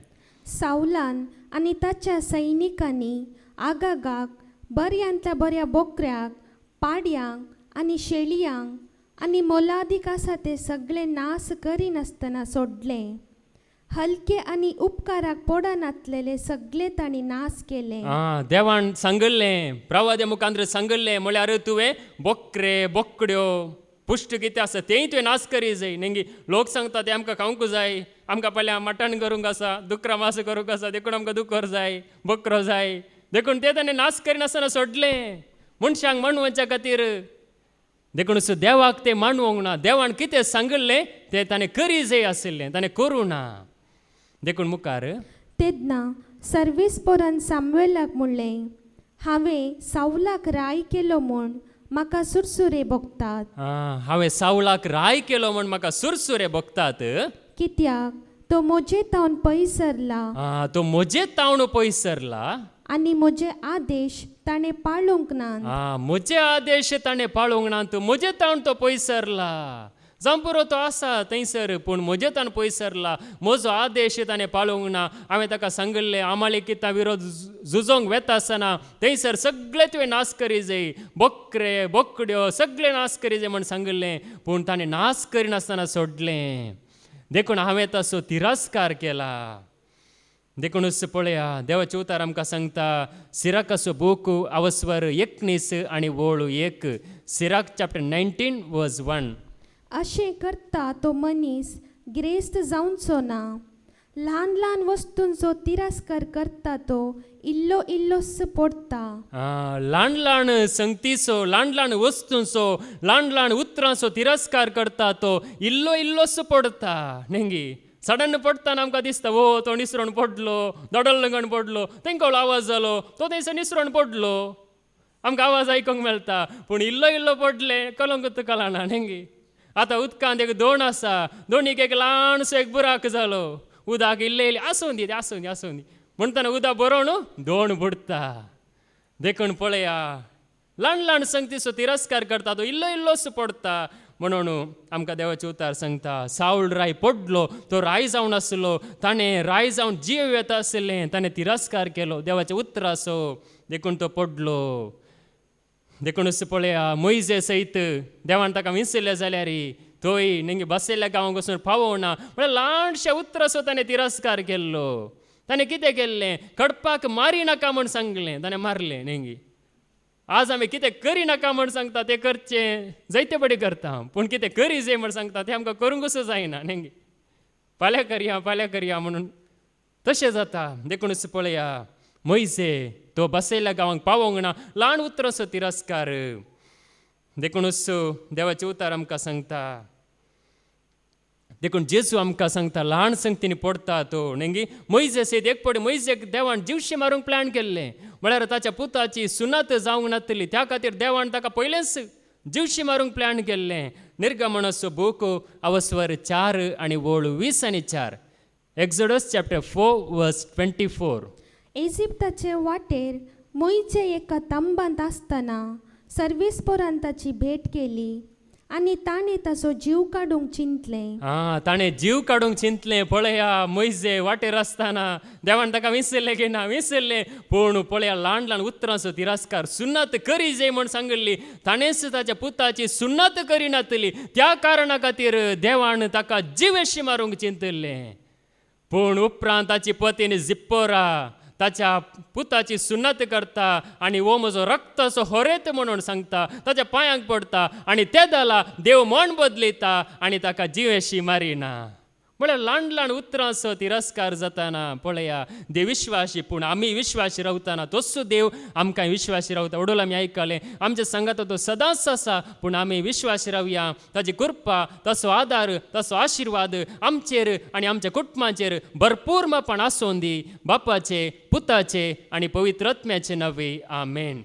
सावलान आनी ताच्या सैनिकांनी आगागाक बऱ्यांतल्या बऱ्या बोकऱ्याक, पाड्यांक आनी शेळयांक आनी मोलादीक आसा ते सगळे नास करिनासतना सोडले. हलके आनी उपकाराक पडनासलेले सगळे तांणी नास केले. देवान सांगल्लें, प्रवादे मुखांतर सांगल्लें म्हळ्यार तुवें बोकरे बोकड्यो पुश्ट कितें आसा तेंय तुवें नास करी जाय. नेंगी लोक सांगता ते आमकां खावंक जाय, आमकां पयल्या मटण करूंक आसा, दुकरा मास करूंक आसा, देखून आमकां दुकर जाय, बकरो जाय, देखून ते ताणें नास करिनासतना सोडलें. मनशांक मानवाच्या खातीर देखून देवाक ते मानवंक ना. देवान कितें सांगल्लें तें ताणें करी जाय आशिल्लें, ताणें करूं ना. देखून मुखार तेन्ना सर्वेस्पोरान सामुएलाक म्हणलें, हांवें सावलाक राय केलो म्हूण म्हाका सुरसुरे भोगतात. हांवें सावलाक राय केलो म्हूण म्हाका सुरसुरे भोगतात. कित्याक तो म्हजे तावन पयस सरला. तो म्हजे तावन पयस सरला आनी म्हजे आदेश ताणें पाळूंक ना. म्हजे आदेश ताणें पाळूंक ना. तो म्हजे तावन तो पयस सरला. जांपुरो तो आसा थंयसर, पूण म्हजे तावन पयस सरला. म्हजो आदेश ताणें पाळूंक ना. हांवें ताका सांगल्लें, आमालेकिता विरोध झुजोंक वेता आसतना थंयसर सगळे तुवें नास करी जाय, बोकरे बोकड्यो सगळे नास करी जाय म्हण सांगल्लें. पूण ताणें नास करिनासतना सोडलें. देखून हांवें तसो तिरस्कार केला. देखूनच पळया, देवाचे उतार आमकां सांगता सिराकाचो बूक अवस्वर 19 आनी वोळू 1. सिराक चॅप्टर 19 वर्स 1. अशें करता तो मनीस गिरेस्त जावचो ना. ल्हान ल्हान वस्तूंचो तिरस्कार करता तो इल्लो इल्लोस पडटा. ल्हान ल्हान संगतीचो, ल्हान ल्हान वस्तूंचो, ल्हान ल्हान उतरांचो तिरस्कार करता तो इल्लो इल्लोस पडटा. नेंगी सडन पडटाना आमकां दिसता, तो निसरून पडलो, दोडल्लंगण पडलो, तेंका आवाज जालो, तो थंयसर निसरून पडलो, आमकां आवाज आयकूंक मेळटा. पूण इल्लो इल्लो पडले कलंगूत कळना. नेंगी आतां उदकांत एक दोण आसा, दोणीक एक ल्हानसो एक बुराक जालो, उदक इल्लें इल्लें आसूं दी म्हणटना उदक बरो न्हू दोण बुडटा. देखून पळया, ल्हान ल्हान संगतीचो तिरस्कार करता तो इल्लो इल्लोस पडटा. म्हणून आमकां देवाचे उतार सांगता, सावळ राय पडलो, तो राय जावन आसलो, ताणें राय जावन जीव येता आशिल्लें, ताणें तिरस्कार केलो. देवाचें उतर आसो, देखून तो पडलो. देखूनच पळया, मोइजे सयत देवान ताका विंसले जाल्यार थंय नेंगी बसयल्ल्या गांवांक वचून पावोवना. म्हळ्यार ल्हानशा उतर असो ताणें तिरस्कार केल्लो. ताणें कितें केल्लें? कडपाक मारी नाका म्हण सांगलें, ताणें मारलें. नेंगी आज आमी कितें करी नाका म्हण सांगता तें करचें जायते बडें करता, पूण कितें करी जाय म्हण सांगता तें आमकां करूंकच जायना. नेंगी फाल्यां करया म्हणून तशें जाता. देखूनच पळया, मोइजे तो बसयल्ल्या गांवांक पावोंक ना, ल्हान उतरांचो तिरस्कार. देखूनच देवाचे उतार आमकां सांगता, देखून जेजू आमकां सांगता ल्हान संगतीनी पडता तो. नेंगी मोइजे सयत एक पड मोइजेक देवान जिवशी मारूंक प्लॅन केल्लें. म्हळ्यार ताच्या पुताची सुनात जावंक नातली, त्या खातीर देवान ताका पयलेंच जिवशी मारूंक प्लॅन केल्लें. निर्गमनाचो बूक अवस्वर 4 आनी वोळू 20 आनी 4. एक्झोडस चॅप्टर 4 वर्स 24. इजिप्ताचे वाटेर मोइजे एका तंबांत आसतना सर्वेस्पोरान ताची भेट केली आनी ताणें ताचो जीव काडूंक चिंतलें. ताणें जीव काडूंक चिंतलें. पळया, मोइजे वाटेर आसतना देवान ताका विंसरलें की ना? विंसरलें. पूण पळया, ल्हान ल्हान उतरांचो तिरस्कार, सुन्नत करी जाय म्हण सांगल्ली, ताणेंच ताच्या पुताची सुन्नत करिनातली. त्या कारणा खातीर देवान ताका जिवेशी मारूंक चिंतलें. पूण उपरांत ताची पत्नी जिप्पोरा ताच्या पुताची सुन्नत करता आनी हो म्हजो रक्ताचो होरेत म्हणून सांगता, ताच्या पांयांक पडटा आनी ते जाला देव मन बदलयता आनी ताका जिवेशी मारिना. म्हळ्यार ल्हान ल्हान उतरांचो तिरस्कार जाताना पळया, देव विश्वासी, पूण आमी विश्वासी रावताना तोच देव आमकां विश्वासी रावता. वडोल आमी आयकलें, आमच्या संगात तो सदांच आसा, पूण आमी विश्वासी रावया. ताची कृपा, तसो आदार, तसो आशिर्वाद आमचेर आनी आमच्या कुटुंबाचेर भरपूरपण आसूं दी. बापाचे, पुताचे आनी पवित्र आत्म्याचे नवे. आमेन.